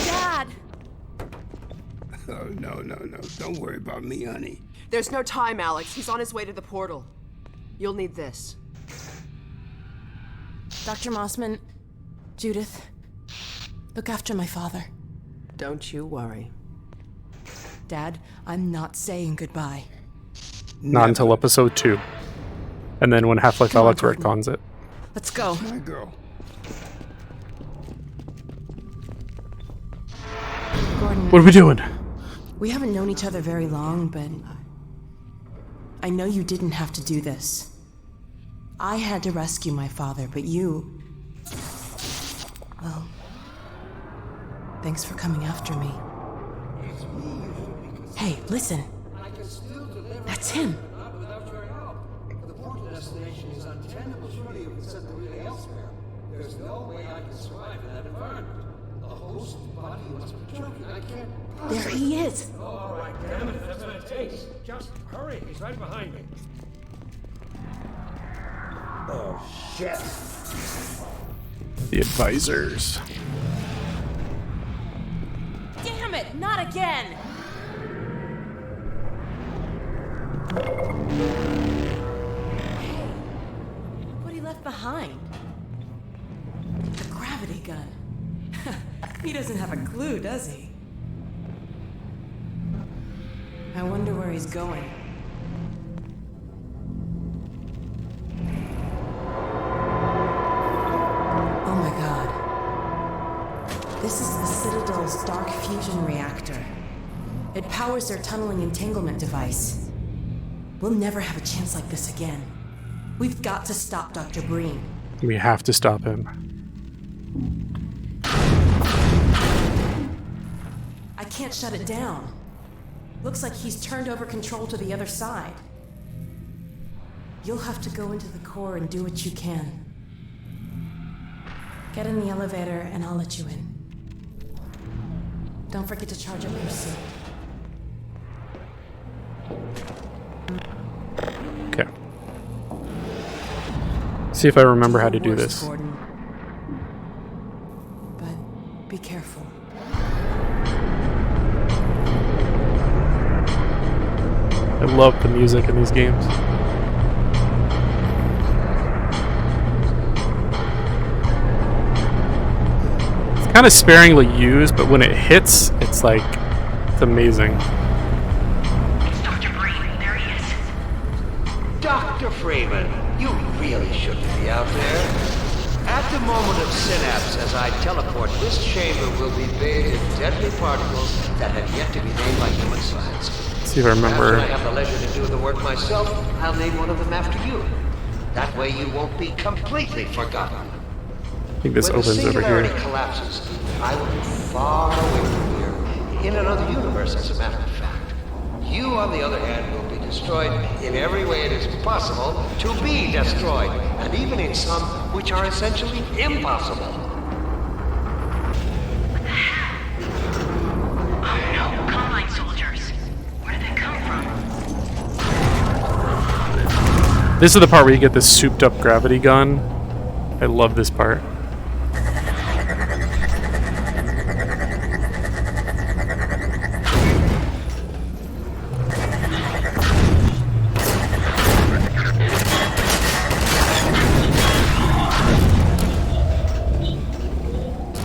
Dad! Oh, no. Don't worry about me, honey. There's no time, Alex. He's on his way to the portal. You'll need this. Dr. Mossman, Judith, look after my father. Don't you worry. Dad, I'm not saying goodbye. Not until episode 2. And then when Half-Life Come on, Alyx Gordon. retcons it. Let's go. My girl. Gordon, What are we doing? we haven't known each other very long, but I know you didn't have to do this. I had to rescue my father, but you... Well, thanks for coming after me. Hey, listen. That's him. The portal destination is untenable. Surely you can send the relay elsewhere. There's no way I can survive in that environment. The host body must be choking. I can't... There he is. All right, damn it, that's what it takes. Just hurry, he's right behind me. Oh, shit. The advisors. Damn it, not again! Hey, look what he left behind. The gravity gun. He doesn't have a clue, does he? I wonder where he's going. Oh my god. This is the Citadel's dark fusion reactor. It powers their tunneling entanglement device. We'll never have a chance like this again. We've got to stop Dr. Breen. We have to stop him. I can't shut it down. Looks like he's turned over control to the other side. You'll have to go into the core and do what you can. Get in the elevator and I'll let you in. Don't forget to charge up your suit. Okay. See if I remember how to do this. Gordon. But be careful. I love the music in these games. It's kind of sparingly used, but when it hits, it's like, it's amazing. It's Dr. Freeman. There he is. Dr. Freeman, you really shouldn't be out there. At the moment of synapse, as I teleport, this chamber will be bathed in deadly particles that have yet to be named by human science. See if I remember. After I have the leisure to do the work myself, I'll name one of them after you. That way you won't be completely forgotten. I think this When opens the over singularity here. collapses, I will be far away from here, in another universe, as a matter of fact. You, on the other hand, will be destroyed in every way it is possible to be destroyed, and even in some which are essentially impossible. Oh no, Combine soldiers. Where did they come from? This is the part where you get this souped up gravity gun. I love this part.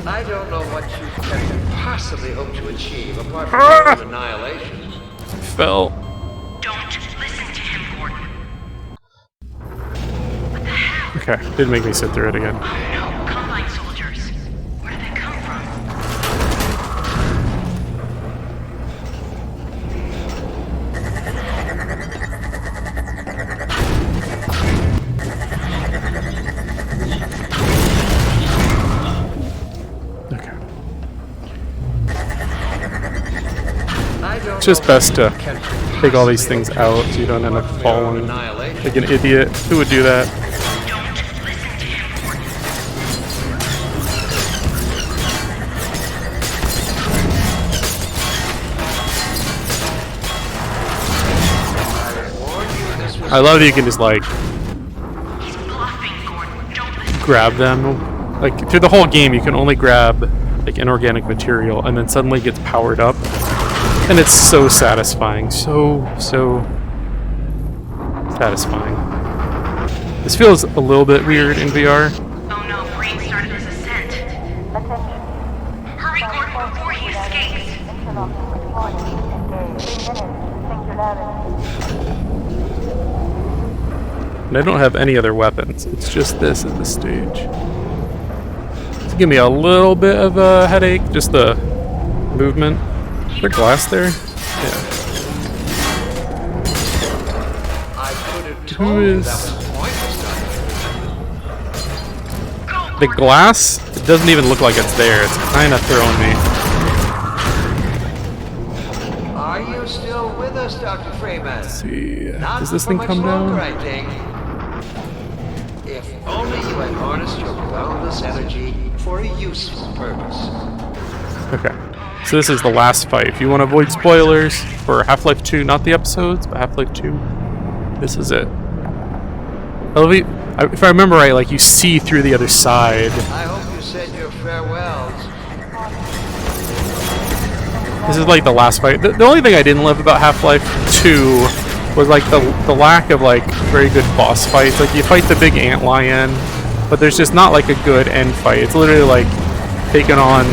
I don't know what you can possibly hope to achieve apart from your own annihilation. Fell. Don't listen to him, Gordon. Okay, didn't make me sit through it again. Oh no, Combine soldiers. Where did they come from? Okay. It's just best to take all these things out so you don't end up falling like an idiot. Who would do that? I love that you can just like grab them. Like through the whole game you can only grab like inorganic material and then suddenly it gets powered up. And it's so satisfying. So satisfying. This feels a little bit weird in VR. Oh no, Green started his ascent. Hurry, Gordon, before he escapes. And I don't have any other weapons. It's just this at this stage. It's giving me a little bit of a headache, just the movement. Is there glass there? Yeah. Who is... The glass? It doesn't even look like it's there. It's kind of throwing me. Are you still with us, Dr. Freeman? Let's see. Not Does this for thing much come longer, down? I think. If only you had harnessed your boundless energy for a useful purpose. Okay. So this is the last fight. If you want to avoid spoilers for Half-Life 2, not the episodes, but Half-Life 2, this is it. If I remember right, like you see through the other side. I hope you said your farewells. This is like the last fight. The only thing I didn't love about Half-Life 2 was like the lack of like very good boss fights. Like you fight the big ant lion, but there's just not like a good end fight. It's literally like taking on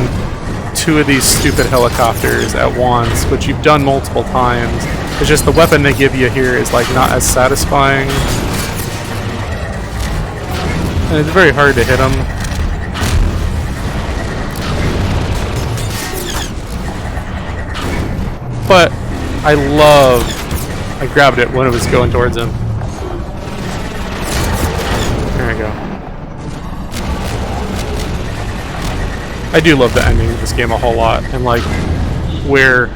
two of these stupid helicopters at once, which you've done multiple times. It's just the weapon they give you here is like not as satisfying. And it's very hard to hit them. But I grabbed it when it was going towards him. There we go. I do love the ending of this game a whole lot, and like where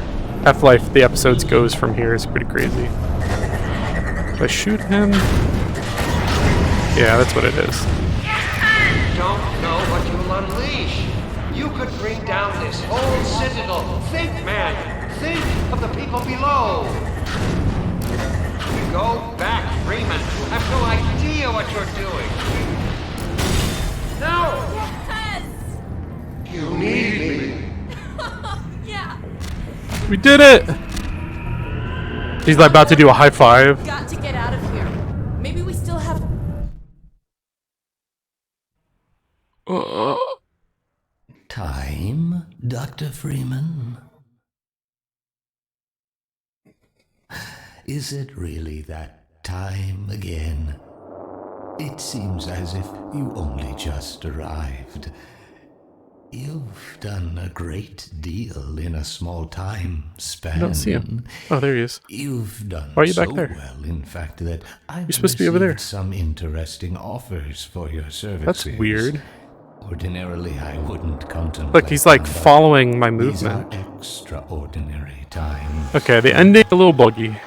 Half-Life the episodes goes from here is pretty crazy. If I shoot him, yeah, that's what it is. Don't know what you'll unleash. You could bring down this whole citadel. Think, man. Think of the people below. Go back, Freeman. You have no idea what you're doing. No! Yes! You need me. Yeah. We did it! He's like about to do a high five. Got to get out of here. Maybe we still have... Time, Dr. Freeman? Is it really that time again? It seems as if you only just arrived. You've done a great deal in a small time span. I don't see him. Oh, there he is. You've done Why are you so back there? well, in fact, that I've You're supposed to be over there. received some interesting offers for your services. That's weird. Ordinarily, I wouldn't contemplate. Look, he's like them, but following my these are movement. extraordinary times. Okay, the ending a little buggy.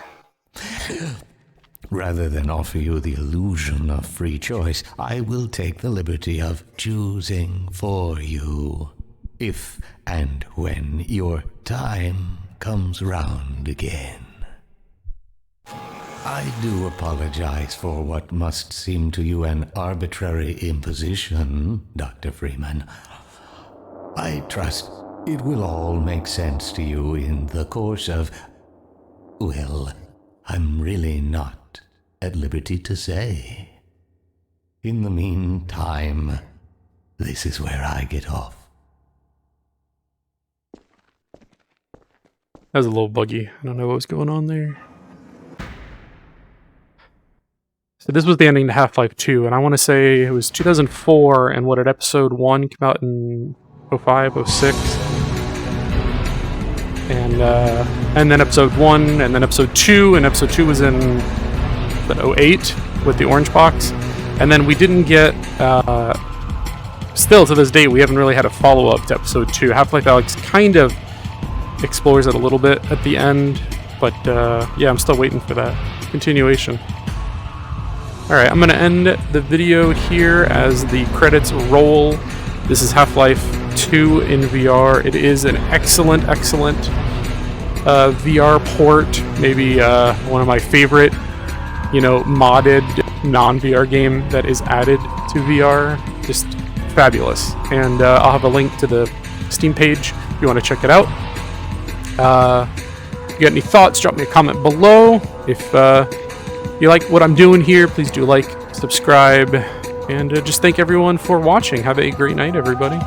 Rather than offer you the illusion of free choice, I will take the liberty of choosing for you, if and when your time comes round again. I do apologize for what must seem to you an arbitrary imposition, Dr. Freeman. I trust it will all make sense to you in the course of... well, I'm really not at liberty to say. In the meantime, this is where I get off. That was a little buggy. I don't know what was going on there. So this was the ending to Half-Life 2, and I want to say it was 2004, and what did episode 1 come out in 05, 06? And then episode 1, and then episode 2, and episode 2 was in 08 with the orange box. And then we didn't get, still to this day, we haven't really had a follow-up to episode 2. Half-Life Alyx kind of explores it a little bit at the end, but yeah, I'm still waiting for that continuation. Alright, I'm going to end the video here as the credits roll. This is Half-Life 2 in VR. It is an excellent, excellent VR port. Maybe one of my favorite, you know, modded non-VR game that is added to VR. Just fabulous. And I'll have a link to the Steam page if you want to check it out. If you got any thoughts, drop me a comment below. If you like what I'm doing here, please do like, subscribe, and just thank everyone for watching. Have a great night, everybody.